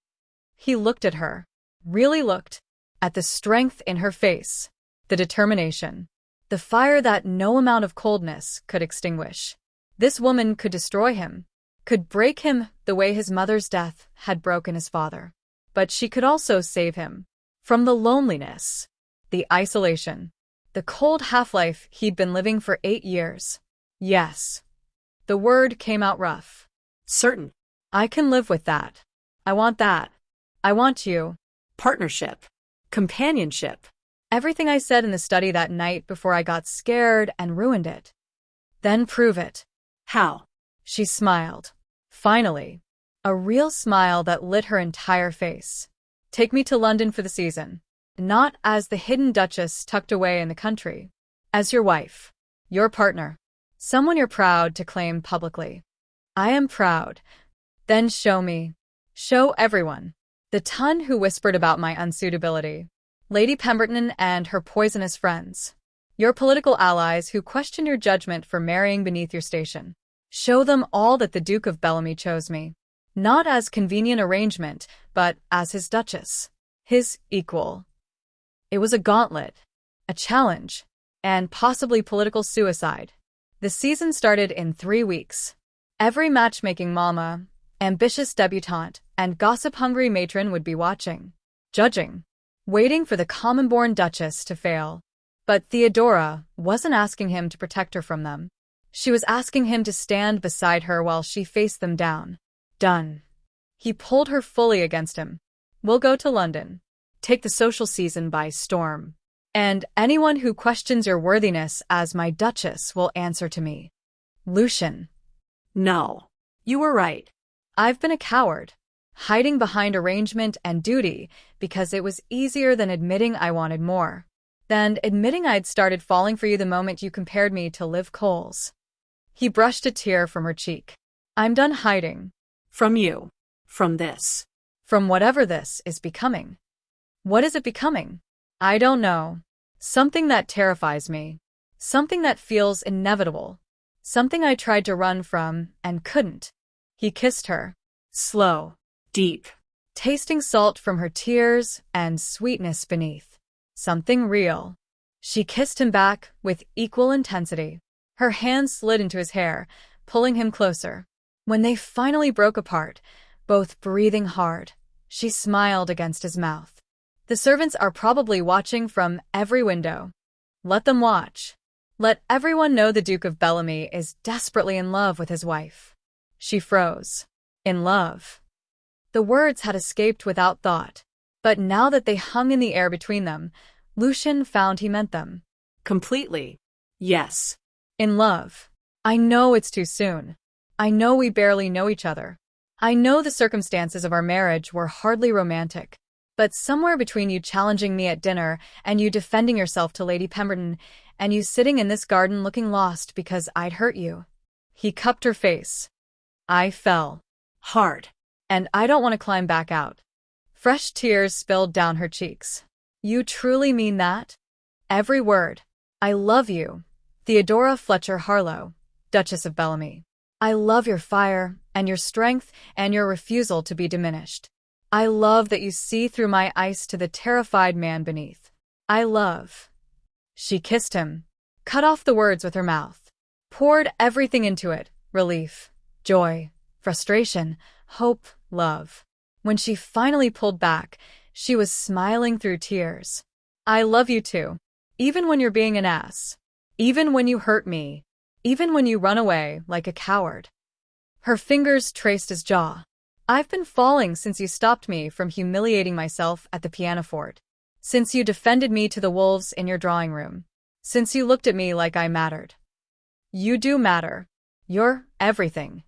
He looked at her, really looked, at the strength in her face, the determination, the fire that no amount of coldness could extinguish. This woman could destroy him, could break him the way his mother's death had broken his father. But she could also save him from the loneliness, the isolation, the cold half-life he'd been living for 8 years. Yes. The word came out rough. Certain. I can live with that. I want that. I want you. Partnership. Companionship. Everything I said in the study that night before I got scared and ruined it. Then prove it. How? She smiled. Finally. A real smile that lit her entire face. Take me to London for the season. Not as the hidden Duchess tucked away in the country. As your wife. Your partner. Someone you're proud to claim publicly. I am proud. Then show me. Show everyone. The ton who whispered about my unsuitability. Lady Pemberton and her poisonous friends. Your political allies who question your judgment for marrying beneath your station. Show them all that the Duke of Bellamy chose me. Not as convenient arrangement, but as his Duchess. His equal. It was a gauntlet, a challenge, and possibly political suicide. The season started in 3 weeks. Every matchmaking mama, ambitious debutante, and gossip-hungry matron would be watching, judging, waiting for the common-born Duchess to fail. But Theodora wasn't asking him to protect her from them. She was asking him to stand beside her while she faced them down. Done. He pulled her fully against him. We'll go to London. Take the social season by storm. And anyone who questions your worthiness as my Duchess will answer to me. Lucian. No. You were right. I've been a coward, hiding behind arrangement and duty because it was easier than admitting I wanted more. Than admitting I'd started falling for you the moment you compared me to Liv Coles. He brushed a tear from her cheek. I'm done hiding. From you. From this. From whatever this is becoming. What is it becoming? I don't know. Something that terrifies me. Something that feels inevitable. Something I tried to run from and couldn't. He kissed her. Slow. Deep. Tasting salt from her tears and sweetness beneath. Something real. She kissed him back with equal intensity. Her hands slid into his hair, pulling him closer. When they finally broke apart, both breathing hard, she smiled against his mouth. The servants are probably watching from every window. Let them watch. Let everyone know the Duke of Bellamy is desperately in love with his wife. She froze. In love. The words had escaped without thought, but now that they hung in the air between them, Lucian found he meant them. Completely. Yes. In love. I know it's too soon. I know we barely know each other. I know the circumstances of our marriage were hardly romantic. But somewhere between you challenging me at dinner and you defending yourself to Lady Pemberton and you sitting in this garden looking lost because I'd hurt you. He cupped her face. I fell. Hard. And I don't want to climb back out. Fresh tears spilled down her cheeks. You truly mean that? Every word. I love you. Theodora Fletcher Harlowe, Duchess of Bellamy. I love your fire and your strength and your refusal to be diminished. I love that you see through my ice to the terrified man beneath. I love. She kissed him, cut off the words with her mouth, poured everything into it, relief, joy, frustration, hope, love. When she finally pulled back, she was smiling through tears. I love you too. Even when you're being an ass. Even when you hurt me. Even when you run away like a coward. Her fingers traced his jaw. I've been falling since you stopped me from humiliating myself at the pianoforte. Since you defended me to the wolves in your drawing room. Since you looked at me like I mattered. You do matter. You're everything.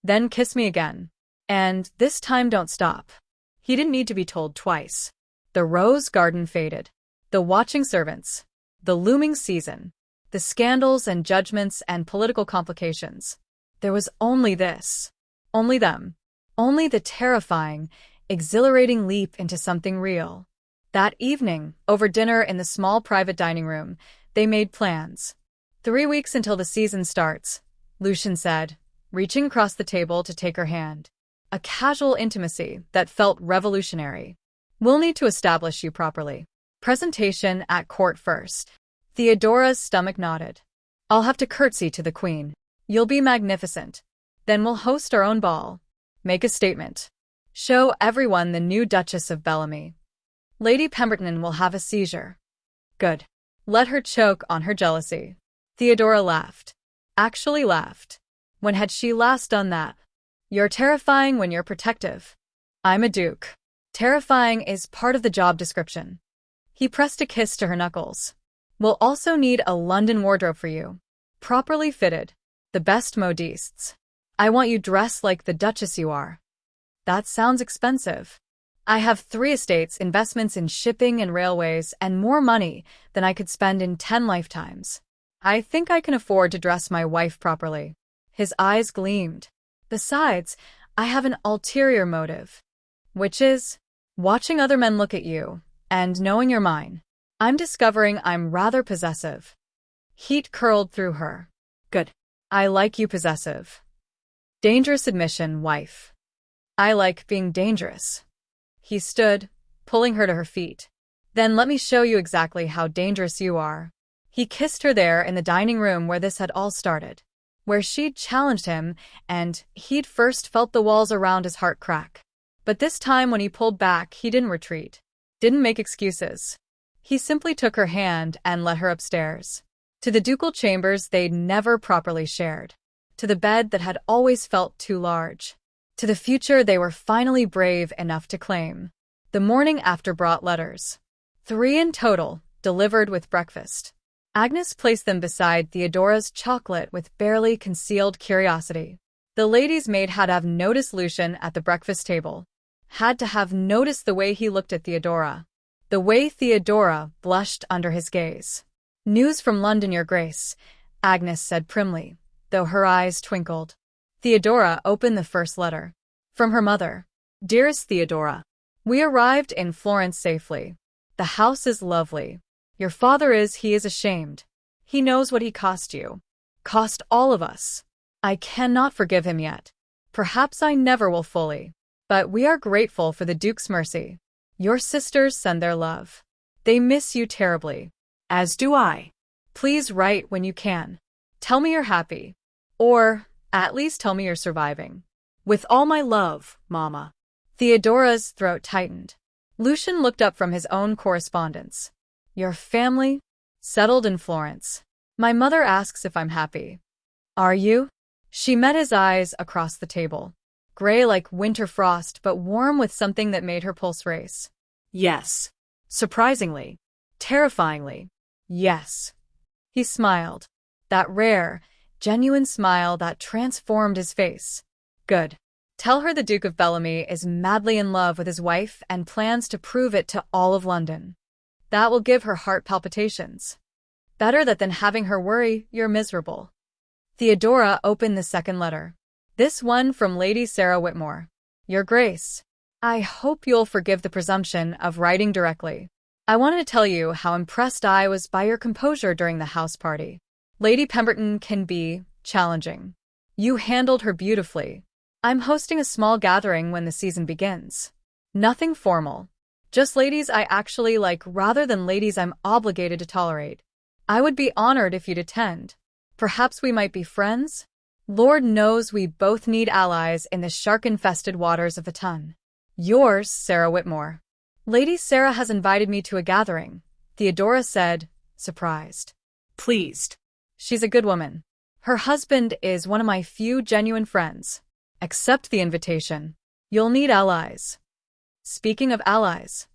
Then kiss me again. And this time don't stop. He didn't need to be told twice. The rose garden faded. The watching servants. The looming season. The scandals and judgments and political complications. There was only this. Only them. Only the terrifying, exhilarating leap into something real. That evening, over dinner in the small private dining room, they made plans. 3 weeks until the season starts, Lucian said, reaching across the table to take her hand. A casual intimacy that felt revolutionary. We'll need to establish you properly. Presentation at court first. Theodora's stomach nodded. I'll have to curtsy to the queen. You'll be magnificent. Then we'll host our own ball. Make a statement. Show everyone the new Duchess of Bellamy. Lady Pemberton will have a seizure. Good. Let her choke on her jealousy. Theodora laughed. Actually laughed. When had she last done that? You're terrifying when you're protective. I'm a duke. Terrifying is part of the job description. He pressed a kiss to her knuckles. We'll also need a London wardrobe for you. Properly fitted. The best modistes. I want you dressed like the Duchess you are. That sounds expensive. I have 3 estates, investments in shipping and railways, and more money than I could spend in 10 lifetimes. I think I can afford to dress my wife properly. His eyes gleamed. Besides, I have an ulterior motive. Which is? Watching other men look at you, and knowing you're mine. I'm discovering I'm rather possessive. Heat curled through her. Good. I like you possessive. Dangerous admission, wife. I like being dangerous. He stood, pulling her to her feet. Then let me show you exactly how dangerous you are. He kissed her there in the dining room where this had all started. Where she'd challenged him, and he'd first felt the walls around his heart crack. But this time when he pulled back, he didn't retreat. Didn't make excuses. He simply took her hand and led her upstairs. To the ducal chambers they'd never properly shared. To the bed that had always felt too large. To the future they were finally brave enough to claim. The morning after brought letters. 3 in total, delivered with breakfast. Agnes placed them beside Theodora's chocolate with barely concealed curiosity. The lady's maid had to have noticed Lucian at the breakfast table. Had to have noticed the way he looked at Theodora. The way Theodora blushed under his gaze. News from London, Your Grace, Agnes said primly, though her eyes twinkled. Theodora opened the first letter. From her mother. Dearest Theodora, we arrived in Florence safely. The house is lovely. Your father he is ashamed. He knows what he cost you. Cost all of us. I cannot forgive him yet. Perhaps I never will fully. But we are grateful for the Duke's mercy. Your sisters send their love. They miss you terribly. As do I. Please write when you can. Tell me you're happy. Or, at least tell me you're surviving. With all my love, Mama. Theodora's throat tightened. Lucian looked up from his own correspondence. Your family? Settled in Florence. My mother asks if I'm happy. Are you? She met his eyes across the table. Gray like winter frost, but warm with something that made her pulse race. Yes. Surprisingly. Terrifyingly. Yes. He smiled. That rare, genuine smile that transformed his face. Good. Tell her the Duke of Bellamy is madly in love with his wife and plans to prove it to all of London. That will give her heart palpitations. Better that than having her worry you're miserable. Theodora opened the second letter. This one from Lady Sarah Whitmore. Your Grace, I hope you'll forgive the presumption of writing directly. I wanted to tell you how impressed I was by your composure during the house party. Lady Pemberton can be challenging. You handled her beautifully. I'm hosting a small gathering when the season begins. Nothing formal. Just ladies I actually like rather than ladies I'm obligated to tolerate. I would be honored if you'd attend. Perhaps we might be friends? Lord knows we both need allies in the shark-infested waters of the Tun. Yours, Sarah Whitmore. Lady Sarah has invited me to a gathering, Theodora said, surprised. Pleased. She's a good woman. Her husband is one of my few genuine friends. Accept the invitation. You'll need allies. Speaking of allies.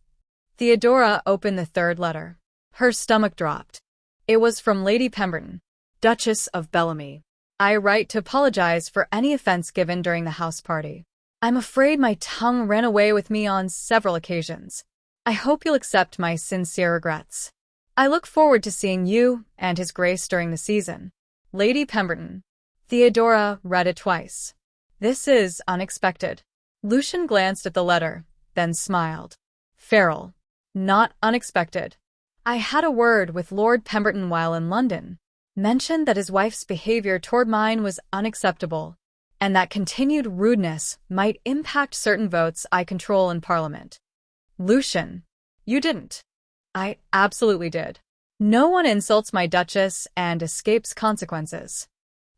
Theodora opened the third letter. Her stomach dropped. It was from Lady Pemberton, Duchess of Bellamy. I write to apologize for any offense given during the house party. I'm afraid my tongue ran away with me on several occasions. I hope you'll accept my sincere regrets. I look forward to seeing you and His Grace during the season. Lady Pemberton. Theodora read it twice. This is unexpected. Lucian glanced at the letter, then smiled. Feral. Not unexpected. I had a word with Lord Pemberton while in London. Mentioned that his wife's behavior toward mine was unacceptable, and that continued rudeness might impact certain votes I control in Parliament. Lucian. You didn't. I absolutely did. No one insults my Duchess and escapes consequences.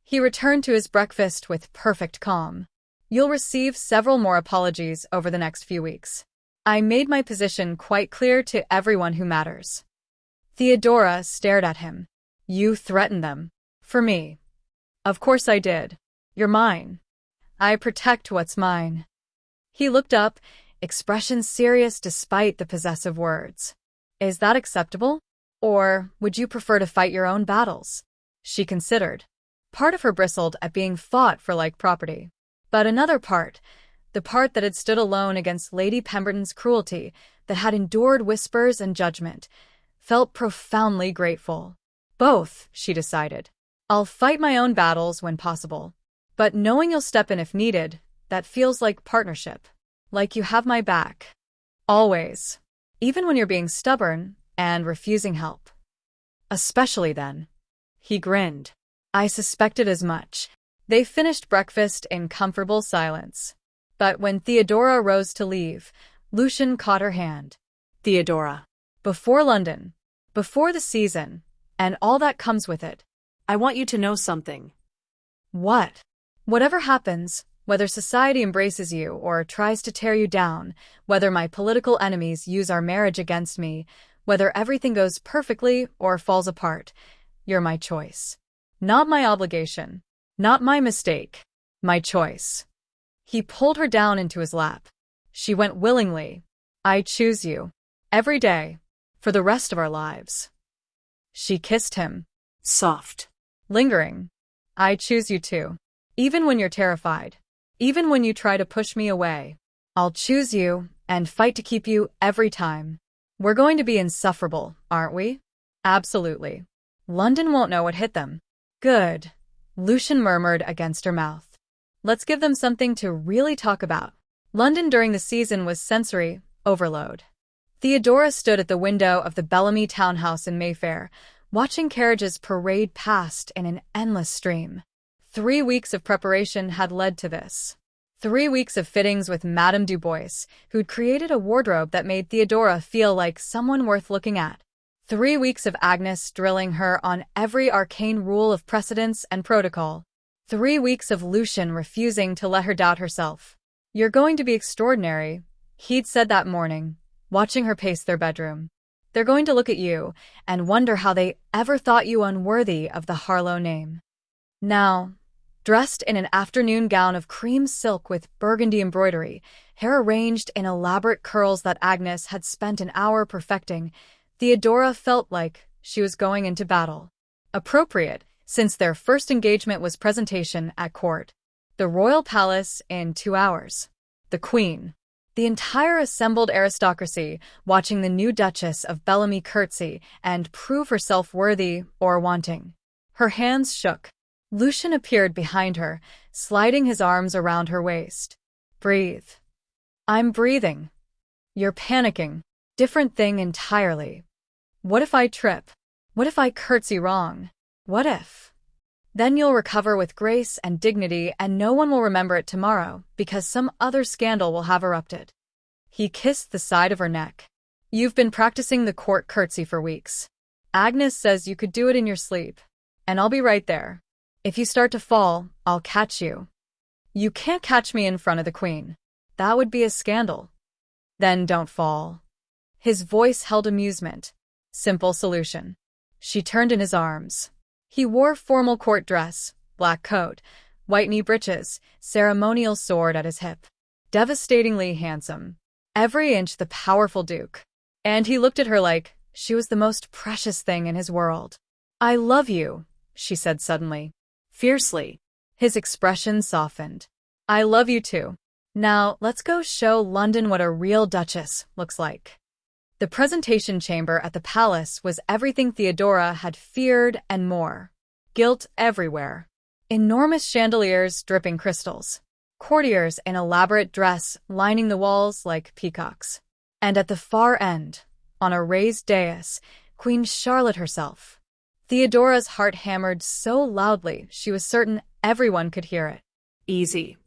He returned to his breakfast with perfect calm. You'll receive several more apologies over the next few weeks. I made my position quite clear to everyone who matters. Theodora stared at him. You threatened them. For me. Of course I did. You're mine. I protect what's mine. He looked up, expression serious despite the possessive words. Is that acceptable? Or would you prefer to fight your own battles? She considered. Part of her bristled at being fought for like property. But another part, the part that had stood alone against Lady Pemberton's cruelty, that had endured whispers and judgment, felt profoundly grateful. Both, she decided. I'll fight my own battles when possible. But knowing you'll step in if needed, that feels like partnership. Like you have my back. Always. Even when you're being stubborn and refusing help. Especially then. He grinned. I suspected as much. They finished breakfast in comfortable silence. But when Theodora rose to leave, Lucian caught her hand. Theodora. Before London. Before the season. And all that comes with it. I want you to know something. What? Whatever happens, whether society embraces you or tries to tear you down, whether my political enemies use our marriage against me, whether everything goes perfectly or falls apart, you're my choice. Not my obligation. Not my mistake. My choice. He pulled her down into his lap. She went willingly. I choose you. Every day. For the rest of our lives. She kissed him. Soft. Lingering. I choose you too. Even when you're terrified. Even when you try to push me away. I'll choose you and fight to keep you every time. We're going to be insufferable, aren't we? Absolutely. London won't know what hit them. Good. Lucian murmured against her mouth. Let's give them something to really talk about. London during the season was sensory overload. Theodora stood at the window of the Bellamy townhouse in Mayfair, watching carriages parade past in an endless stream. 3 weeks of preparation had led to this. 3 weeks of fittings with Madame Du Bois, who'd created a wardrobe that made Theodora feel like someone worth looking at. 3 weeks of Agnes drilling her on every arcane rule of precedence and protocol. 3 weeks of Lucian refusing to let her doubt herself. "You're going to be extraordinary," he'd said that morning, watching her pace their bedroom. "They're going to look at you and wonder how they ever thought you unworthy of the Harlowe name." Now, dressed in an afternoon gown of cream silk with burgundy embroidery, hair arranged in elaborate curls that Agnes had spent an hour perfecting, Theodora felt like she was going into battle. Appropriate, since their first engagement was presentation at court. The royal palace in 2 hours. The Queen. The entire assembled aristocracy watching the new Duchess of Bellamy curtsy and prove herself worthy or wanting. Her hands shook. Lucian appeared behind her, sliding his arms around her waist. "Breathe." "I'm breathing." "You're panicking." "Different thing entirely." "What if I trip? What if I curtsy wrong? What if?" "Then you'll recover with grace and dignity and no one will remember it tomorrow because some other scandal will have erupted." He kissed the side of her neck. "You've been practicing the court curtsy for weeks. Agnes says you could do it in your sleep. And I'll be right there. If you start to fall, I'll catch you." "You can't catch me in front of the Queen. That would be a scandal." "Then don't fall." His voice held amusement. Simple solution. She turned in his arms. He wore formal court dress, black coat, white knee breeches, ceremonial sword at his hip. Devastatingly handsome. Every inch the powerful Duke. And he looked at her like she was the most precious thing in his world. "I love you," she said suddenly. Fiercely. His expression softened. "I love you too. Now, let's go show London what a real Duchess looks like." The presentation chamber at the palace was everything Theodora had feared and more. Gilt everywhere. Enormous chandeliers dripping crystals. Courtiers in elaborate dress lining the walls like peacocks. And at the far end, on a raised dais, Queen Charlotte herself. Theodora's heart hammered so loudly she was certain everyone could hear it. Easy.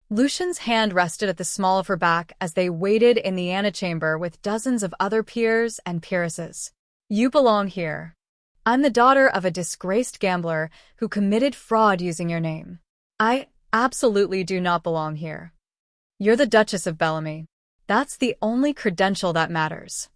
Lucian's hand rested at the small of her back as they waited in the antechamber with dozens of other peers and peeresses. "You belong here. I'm the daughter of a disgraced gambler who committed fraud using your name. I absolutely do not belong here. You're the Duchess of Bellamy. That's the only credential that matters."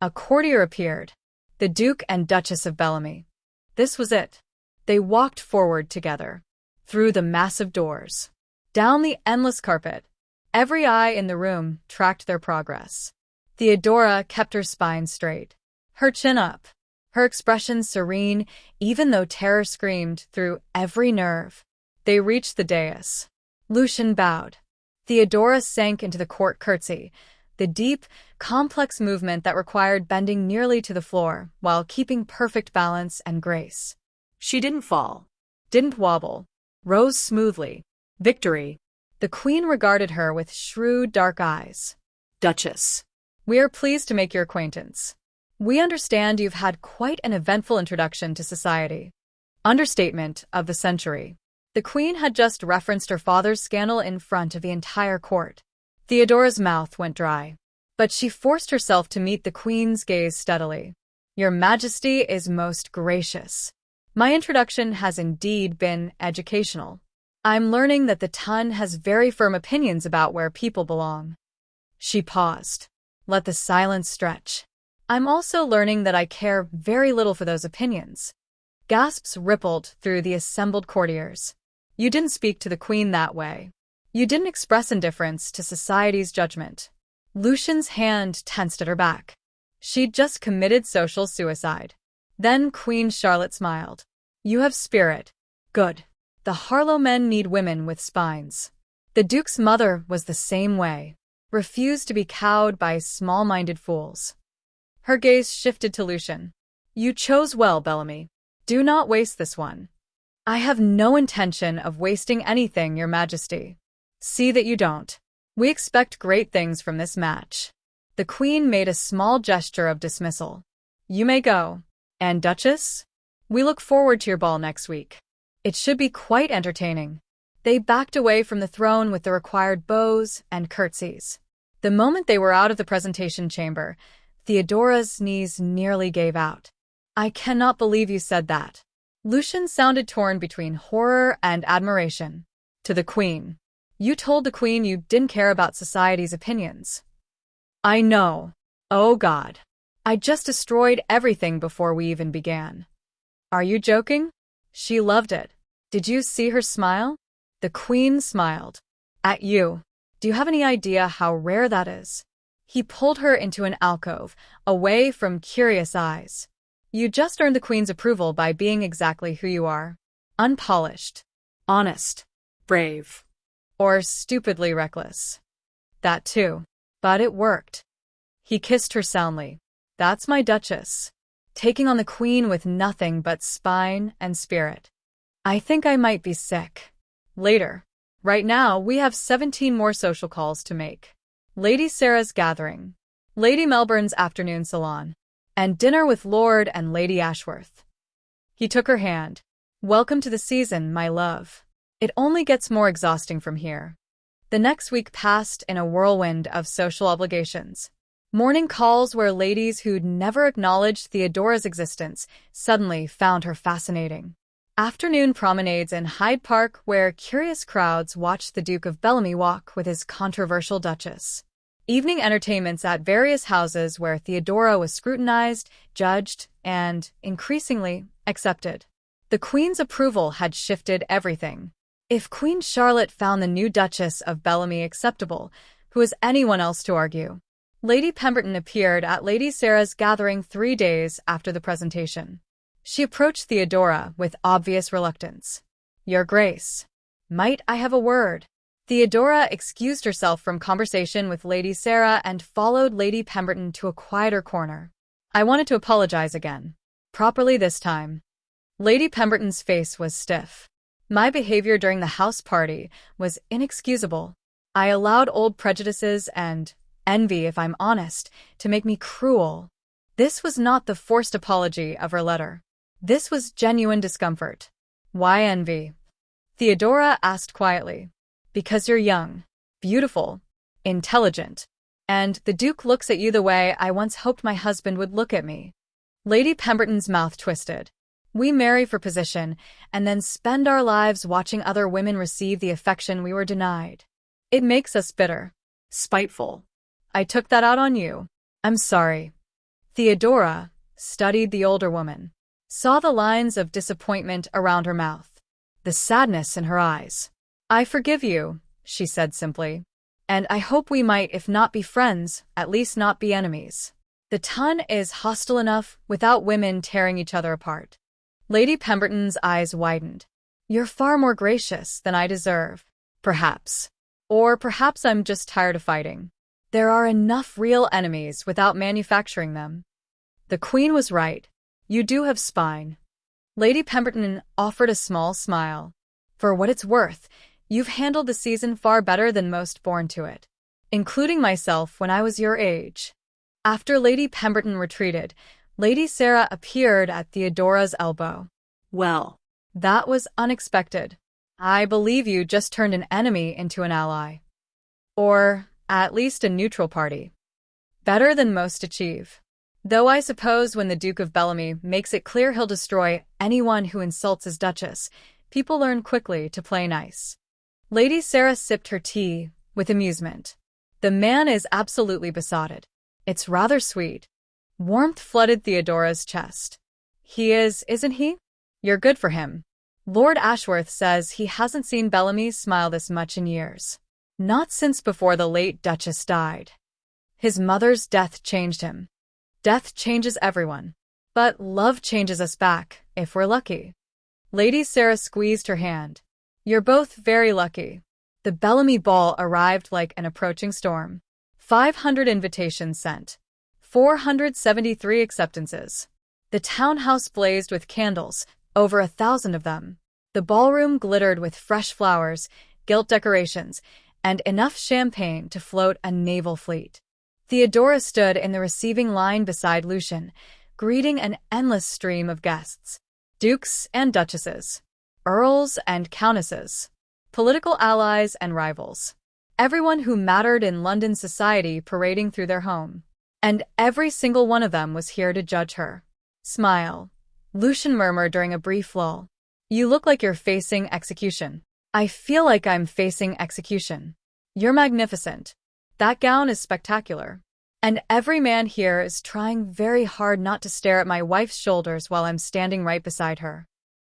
A courtier appeared. The Duke and Duchess of Bellamy. This was it. They walked forward together. Through the massive doors. Down the endless carpet. Every eye in the room tracked their progress. Theodora kept her spine straight. Her chin up. Her expression serene, even though terror screamed through every nerve. They reached the dais. Lucian bowed. Theodora sank into the court curtsy, the deep, complex movement that required bending nearly to the floor while keeping perfect balance and grace. She didn't fall. Didn't wobble. Rose smoothly. Victory. The Queen regarded her with shrewd, dark eyes. "Duchess." "We are pleased to make your acquaintance. We understand you've had quite an eventful introduction to society." Understatement of the century. The Queen had just referenced her father's scandal in front of the entire court. Theodora's mouth went dry. But she forced herself to meet the Queen's gaze steadily. "Your Majesty is most gracious. My introduction has indeed been educational. I'm learning that the Ton has very firm opinions about where people belong." She paused. Let the silence stretch. "I'm also learning that I care very little for those opinions." Gasps rippled through the assembled courtiers. "You didn't speak to the Queen that way. You didn't express indifference to society's judgment." Lucian's hand tensed at her back. She'd just committed social suicide. Then Queen Charlotte smiled. "You have spirit. Good. The Harlowe men need women with spines." The Duke's mother was the same way. Refused to be cowed by small-minded fools. Her gaze shifted to Lucian. "You chose well, Bellamy. Do not waste this one." "I have no intention of wasting anything, Your Majesty." "See that you don't. We expect great things from this match." The Queen made a small gesture of dismissal. "You may go. And Duchess? We look forward to your ball next week. It should be quite entertaining." They backed away from the throne with the required bows and curtsies. The moment they were out of the presentation chamber, Theodora's knees nearly gave out. "I cannot believe you said that." Lucian sounded torn between horror and admiration. To the Queen. "You told the Queen you didn't care about society's opinions." "I know. Oh God. I just destroyed everything before we even began." "Are you joking?" "She loved it. Did you see her smile?" The Queen smiled. "At you. Do you have any idea how rare that is?" He pulled her into an alcove, away from curious eyes. "You just earned the Queen's approval by being exactly who you are. Unpolished. Honest. Brave. Or stupidly reckless. That too. But it worked." He kissed her soundly. "That's my Duchess. Taking on the Queen with nothing but spine and spirit. I think I might be sick." Later. "Right now, we have 17 more social calls to make. Lady Sarah's gathering, Lady Melbourne's afternoon salon, and dinner with Lord and Lady Ashworth." He took her hand. "Welcome to the season, my love. It only gets more exhausting from here." The next week passed in a whirlwind of social obligations. Morning calls where ladies who'd never acknowledged Theodora's existence suddenly found her fascinating. Afternoon promenades in Hyde Park where curious crowds watched the Duke of Bellamy walk with his controversial Duchess. Evening entertainments at various houses where Theodora was scrutinized, judged, and, increasingly, accepted. The Queen's approval had shifted everything. If Queen Charlotte found the new Duchess of Bellamy acceptable, who was anyone else to argue? Lady Pemberton appeared at Lady Sarah's gathering 3 days after the presentation. She approached Theodora with obvious reluctance. "Your Grace, might I have a word?" Theodora excused herself from conversation with Lady Sarah and followed Lady Pemberton to a quieter corner. "I wanted to apologize again. Properly this time." Lady Pemberton's face was stiff. "My behavior during the house party was inexcusable. I allowed old prejudices and envy, if I'm honest, to make me cruel." This was not the forced apology of her letter. This was genuine discomfort. "Why envy?" Theodora asked quietly. "Because you're young, beautiful, intelligent, and the Duke looks at you the way I once hoped my husband would look at me." Lady Pemberton's mouth twisted. "We marry for position, and then spend our lives watching other women receive the affection we were denied. It makes us bitter. Spiteful. I took that out on you. I'm sorry." Theodora studied the older woman, saw the lines of disappointment around her mouth, the sadness in her eyes. "I forgive you," she said simply. "And I hope we might, if not be friends, at least not be enemies. The ton is hostile enough without women tearing each other apart." Lady Pemberton's eyes widened. "You're far more gracious than I deserve. Perhaps. Or perhaps I'm just tired of fighting. There are enough real enemies without manufacturing them." The Queen was right. "You do have spine." Lady Pemberton offered a small smile. "For what it's worth, you've handled the season far better than most born to it, including myself when I was your age." After Lady Pemberton retreated, Lady Sarah appeared at Theodora's elbow. "Well, that was unexpected. I believe you just turned an enemy into an ally. Or at least a neutral party. Better than most achieve. Though I suppose when the Duke of Bellamy makes it clear he'll destroy anyone who insults his Duchess, people learn quickly to play nice." Lady Sarah sipped her tea with amusement. "The man is absolutely besotted. It's rather sweet." Warmth flooded Theodora's chest. "He is, isn't he? You're good for him. Lord Ashworth says he hasn't seen Bellamy smile this much in years. Not since before the late Duchess died. His mother's death changed him. Death changes everyone. But love changes us back, if we're lucky." Lady Sarah squeezed her hand. "You're both very lucky." The Bellamy ball arrived like an approaching storm. 500 invitations sent. 473 acceptances. The townhouse blazed with candles, over 1,000 of them. The ballroom glittered with fresh flowers, gilt decorations, and enough champagne to float a naval fleet. Theodora stood in the receiving line beside Lucian, greeting an endless stream of guests. Dukes and duchesses. Earls and countesses. political allies and rivals. Everyone who mattered in London society parading through their home. And every single one of them was here to judge her. Smile. Lucian murmured during a brief lull. You look like you're facing execution. I feel like I'm facing execution. You're magnificent. That gown is spectacular. And every man here is trying very hard not to stare at my wife's shoulders while I'm standing right beside her.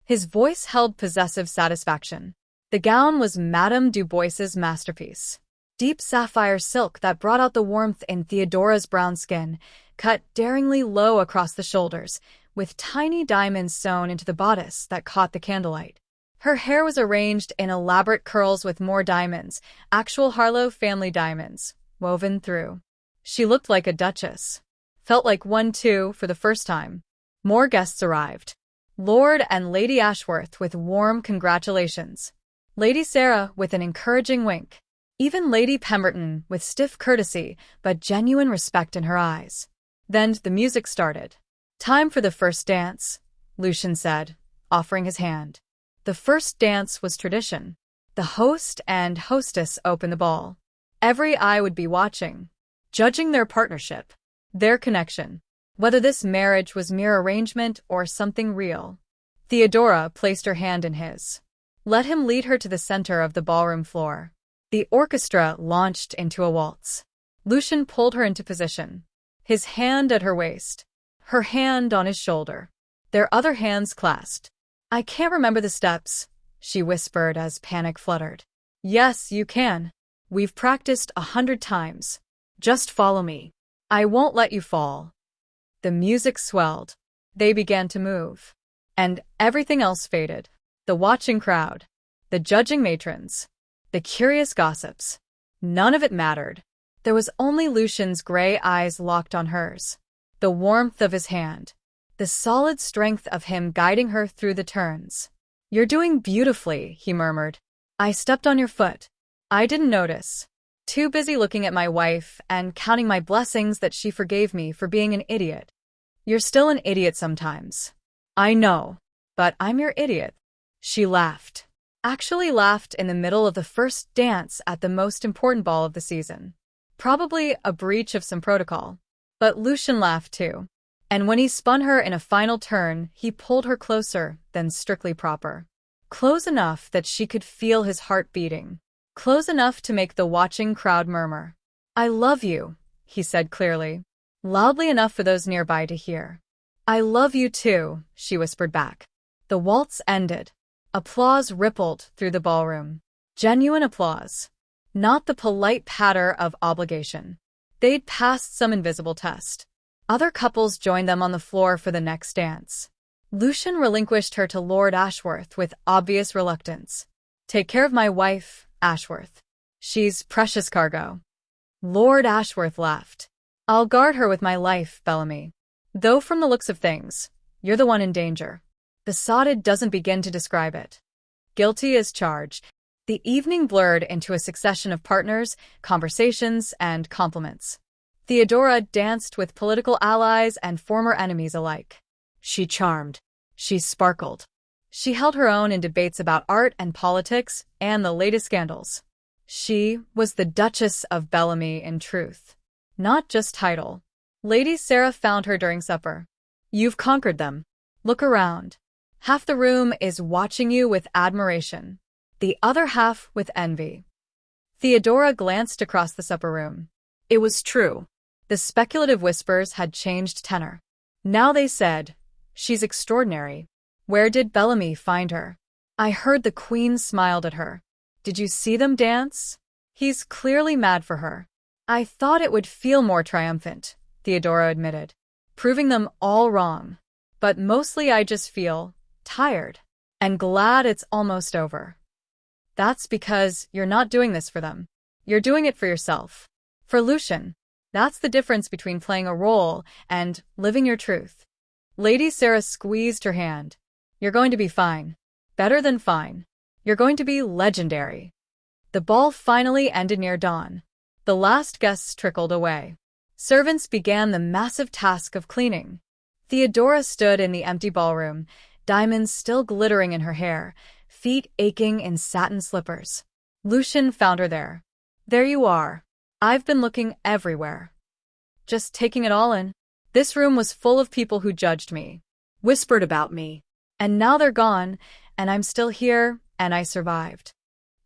His voice held possessive satisfaction. The gown was Madame Du Bois's masterpiece. Deep sapphire silk that brought out the warmth in Theodora's brown skin, cut daringly low across the shoulders, with tiny diamonds sewn into the bodice that caught the candlelight. Her hair was arranged in elaborate curls with more diamonds, actual Harlowe family diamonds, woven through. She looked like a duchess. Felt like one too, for the first time. More guests arrived. Lord and Lady Ashworth with warm congratulations. Lady Sarah with an encouraging wink. Even Lady Pemberton with stiff courtesy but genuine respect in her eyes. Then the music started. Time for the first dance, Lucian said, offering his hand. The first dance was tradition. The host and hostess opened the ball. Every eye would be watching, judging their partnership, their connection, whether this marriage was mere arrangement or something real. Theodora placed her hand in his. Let him lead her to the center of the ballroom floor. The orchestra launched into a waltz. Lucian pulled her into position, his hand at her waist, her hand on his shoulder, their other hands clasped. I can't remember the steps, she whispered as panic fluttered. Yes, you can. We've practiced 100 times. Just follow me. I won't let you fall. The music swelled. They began to move. And everything else faded. The watching crowd, the judging matrons, the curious gossips. None of it mattered. There was only Lucian's gray eyes locked on hers, the warmth of his hand, the solid strength of him guiding her through the turns. You're doing beautifully, he murmured. I stepped on your foot. I didn't notice. Too busy looking at my wife and counting my blessings that she forgave me for being an idiot. You're still an idiot sometimes. I know, but I'm your idiot. She laughed. Actually laughed in the middle of the first dance at the most important ball of the season. Probably a breach of some protocol. But Lucian laughed too. And when he spun her in a final turn, he pulled her closer than strictly proper. Close enough that she could feel his heart beating. Close enough to make the watching crowd murmur. I love you, he said clearly. Loudly enough for those nearby to hear. I love you too, she whispered back. The waltz ended. Applause rippled through the ballroom. Genuine applause. Not the polite patter of obligation. They'd passed some invisible test. Other couples joined them on the floor for the next dance. Lucian relinquished her to Lord Ashworth with obvious reluctance. Take care of my wife, Ashworth. She's precious cargo. Lord Ashworth laughed. I'll guard her with my life, Bellamy. Though from the looks of things, you're the one in danger. Besotted doesn't begin to describe it. Guilty as charged. The evening blurred into a succession of partners, conversations, and compliments. Theodora danced with political allies and former enemies alike. She charmed. She sparkled. She held her own in debates about art and politics and the latest scandals. She was the Duchess of Bellamy in truth. Not just title. Lady Sarah found her during supper. You've conquered them. Look around. Half the room is watching you with admiration. The other half with envy. Theodora glanced across the supper room. It was true. The speculative whispers had changed tenor. Now they said, she's extraordinary. Where did Bellamy find her? I heard the Queen smiled at her. Did you see them dance? He's clearly mad for her. I thought it would feel more triumphant, Theodora admitted, proving them all wrong. But mostly I just feel tired and glad it's almost over. That's because you're not doing this for them. You're doing it for yourself. For Lucian. That's the difference between playing a role and living your truth. Lady Sarah squeezed her hand. You're going to be fine. Better than fine. You're going to be legendary. The ball finally ended near dawn. The last guests trickled away. Servants began the massive task of cleaning. Theodora stood in the empty ballroom, diamonds still glittering in her hair, feet aching in satin slippers. Lucian found her there. There you are. I've been looking everywhere. Just taking it all in. This room was full of people who judged me, Whispered about me. and now they're gone, and I'm still here, and I survived.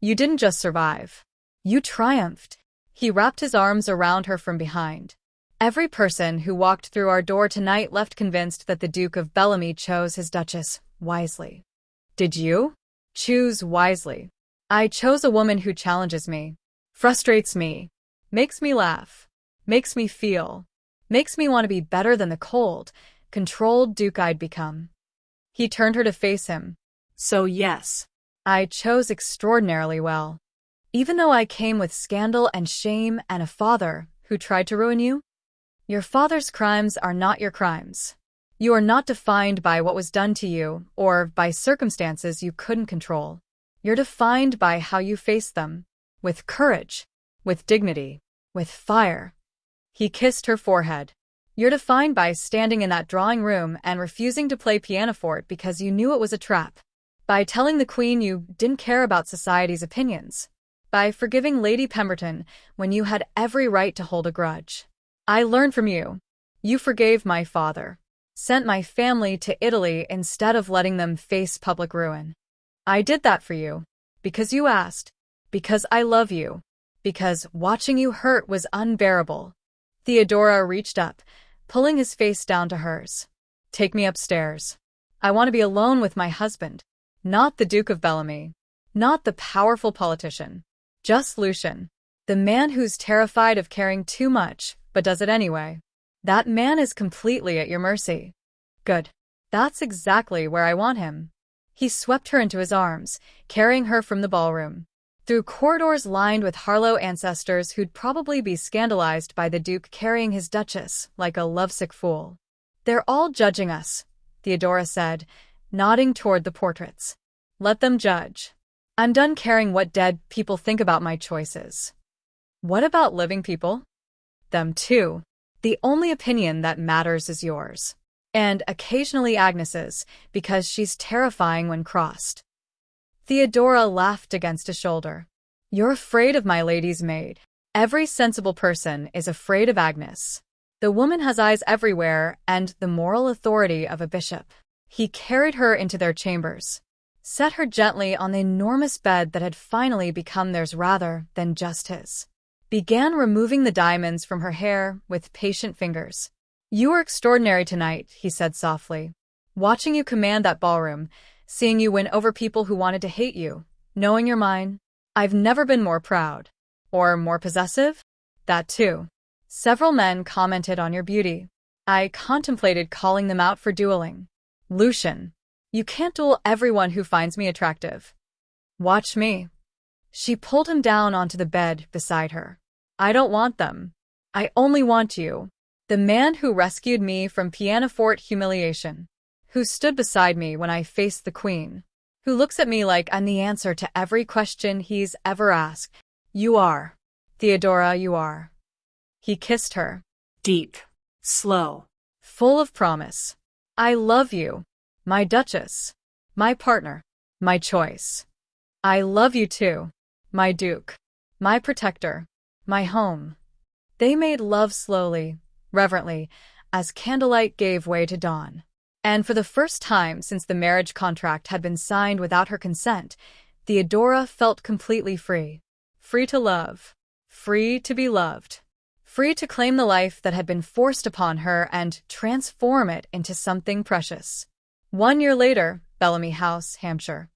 You didn't just survive. You triumphed. He wrapped his arms around her from behind. Every person who walked through our door tonight left convinced that the Duke of Bellamy chose his Duchess wisely. Did you? Choose wisely. I chose a woman who challenges me, frustrates me, makes me laugh, makes me feel, makes me want to be better than the cold, controlled Duke I'd become. He turned her to face him. So yes. I chose extraordinarily well. Even though I came with scandal and shame and a father who tried to ruin you? Your father's crimes are not your crimes. You are not defined by what was done to you or by circumstances you couldn't control. You're defined by how you face them, with courage, with dignity, with fire. He kissed her forehead. You're defined by standing in that drawing room and refusing to play pianoforte because you knew it was a trap. By telling the Queen you didn't care about society's opinions. By forgiving Lady Pemberton when you had every right to hold a grudge. I learned from you. You forgave my father. Sent my family to Italy instead of letting them face public ruin. I did that for you. Because you asked. Because I love you. Because watching you hurt was unbearable. Theodora reached up, pulling his face down to hers. Take me upstairs. I want to be alone with my husband. Not the Duke of Bellamy. Not the powerful politician. Just Lucian. The man who's terrified of caring too much, but does it anyway. That man is completely at your mercy. Good. That's exactly where I want him. He swept her into his arms, carrying her from the ballroom. Through corridors lined with Harlowe ancestors who'd probably be scandalized by the Duke carrying his Duchess like a lovesick fool. They're all judging us, Theodora said, nodding toward the portraits. Let them judge. I'm done caring what dead people think about my choices. What about living people? Them too. The only opinion that matters is yours. And occasionally Agnes's, because she's terrifying when crossed. Theodora laughed against his shoulder. You're afraid of my lady's maid. Every sensible person is afraid of Agnes. The woman has eyes everywhere and the moral authority of a bishop. He carried her into their chambers, set her gently on the enormous bed that had finally become theirs rather than just his. Began removing the diamonds from her hair with patient fingers. You were extraordinary tonight, he said softly. Watching you command that ballroom, seeing you win over people who wanted to hate you, knowing you're mine. I've never been more proud. Or more possessive? That too. Several men commented on your beauty. I contemplated calling them out for dueling. Lucian, you can't duel everyone who finds me attractive. Watch me. She pulled him down onto the bed beside her. I don't want them. I only want you. The man who rescued me from pianoforte humiliation. Who stood beside me when I faced the Queen. Who looks at me like I'm the answer to every question he's ever asked. You are. Theodora, you are. He kissed her. Deep. Slow. Full of promise. I love you. My Duchess. My partner. My choice. I love you too. My Duke. My protector. My home. They made love slowly, reverently, as candlelight gave way to dawn. And for the first time since the marriage contract had been signed without her consent, Theodora felt completely free. Free to love. Free to be loved. Free to claim the life that had been forced upon her and transform it into something precious. 1 year later, Bellamy House, Hampshire.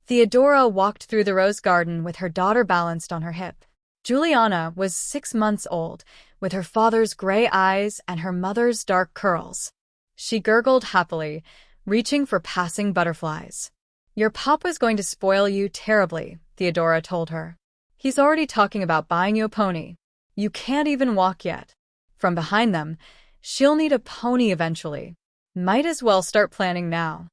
Theodora walked through the rose garden with her daughter balanced on her hip. Juliana was 6 months old, with her father's gray eyes and her mother's dark curls. She gurgled happily, reaching for passing butterflies. Your papa's going to spoil you terribly, Theodora told her. He's already talking about buying you a pony. You can't even walk yet. From behind them, she'll need a pony eventually. Might as well start planning now.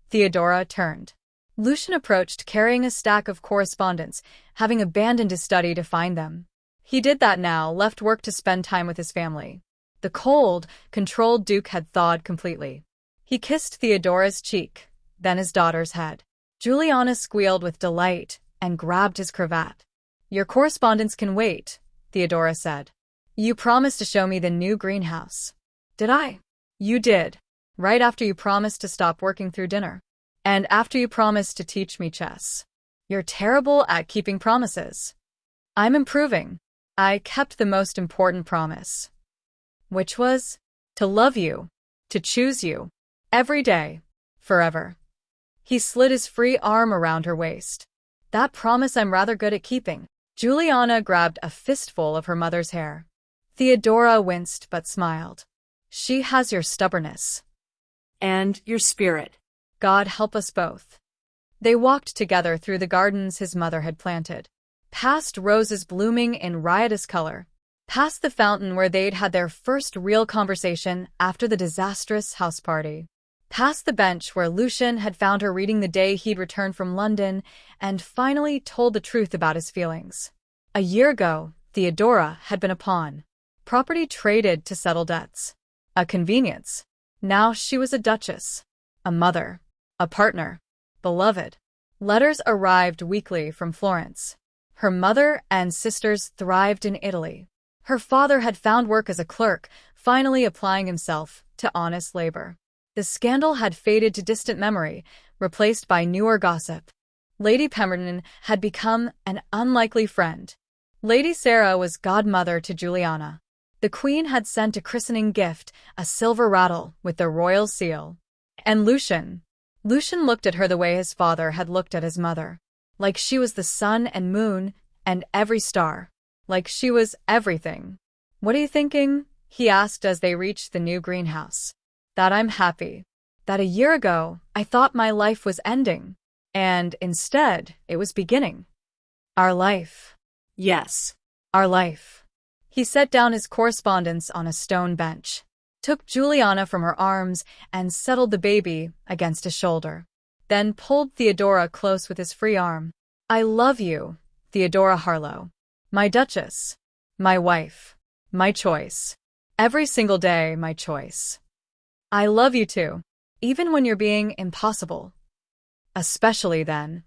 Theodora turned. Lucian approached carrying a stack of correspondence, having abandoned his study to find them. He did that now, left work to spend time with his family. The cold, controlled Duke had thawed completely. He kissed Theodora's cheek, then his daughter's head. Juliana squealed with delight and grabbed his cravat. Your correspondence can wait, Theodora said. You promised to show me the new greenhouse. Did I? You did. Right after you promised to stop working through dinner. And after you promised to teach me chess. You're terrible at keeping promises. I'm improving. I kept the most important promise. Which was? To love you. To choose you. Every day. Forever. He slid his free arm around her waist. That promise I'm rather good at keeping. Juliana grabbed a fistful of her mother's hair. Theodora winced but smiled. She has your stubbornness. And your spirit. God help us both. They walked together through the gardens his mother had planted. Past roses blooming in riotous color. Past the fountain where they'd had their first real conversation after the disastrous house party. Past the bench where Lucian had found her reading the day he'd returned from London and finally told the truth about his feelings. A year ago, Theodora had been a pawn. Property traded to settle debts. A convenience. Now she was a duchess. A mother. A partner. Beloved. Letters arrived weekly from Florence. Her mother and sisters thrived in Italy. Her father had found work as a clerk, finally applying himself to honest labor. The scandal had faded to distant memory, replaced by newer gossip. Lady Pemberton had become an unlikely friend. Lady Sarah was godmother to Juliana. The Queen had sent a christening gift, a silver rattle with the royal seal. And Lucian looked at her the way his father had looked at his mother. Like she was the sun and moon and every star. Like she was everything. What are you thinking? He asked as they reached the new greenhouse. That I'm happy. That a year ago, I thought my life was ending. And instead, it was beginning. Our life. Yes. Our life. He set down his correspondence on a stone bench, took Juliana from her arms, and settled the baby against his shoulder. Then pulled Theodora close with his free arm. I love you, Theodora Harlowe. My Duchess. My wife. My choice. Every single day, my choice. I love you too, even when you're being impossible. Especially then.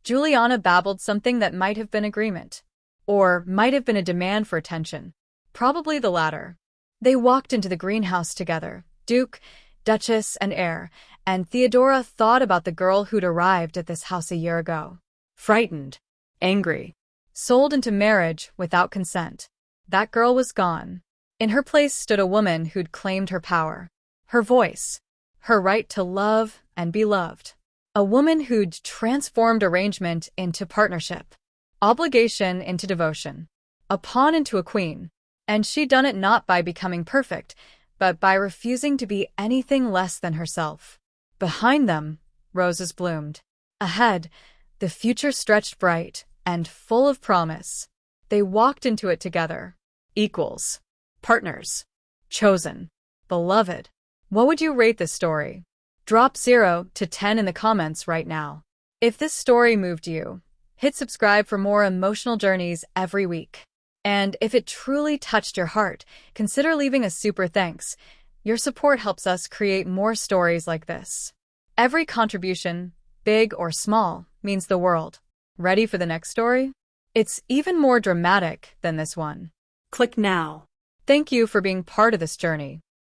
Juliana babbled something that might have been agreement. Or might have been a demand for attention. Probably the latter. They walked into the greenhouse together, Duke, Duchess, and heir, and Theodora thought about the girl who'd arrived at this house a year ago. Frightened. Angry. Sold into marriage without consent. That girl was gone. In her place stood a woman who'd claimed her power. Her voice. Her right to love and be loved. A woman who'd transformed arrangement into partnership. Obligation into devotion. A pawn into a queen. And she'd done it not by becoming perfect, but by refusing to be anything less than herself. Behind them, roses bloomed. Ahead, the future stretched bright and full of promise. They walked into it together. Equals. Partners. Chosen. Beloved. What would you rate this story? Drop 0 to 10 in the comments right now. If this story moved you, hit subscribe for more emotional journeys every week. And if it truly touched your heart, consider leaving a super thanks. Your support helps us create more stories like this. Every contribution, big or small, means the world. Ready for the next story? It's even more dramatic than this one. Click now. Thank you for being part of this journey.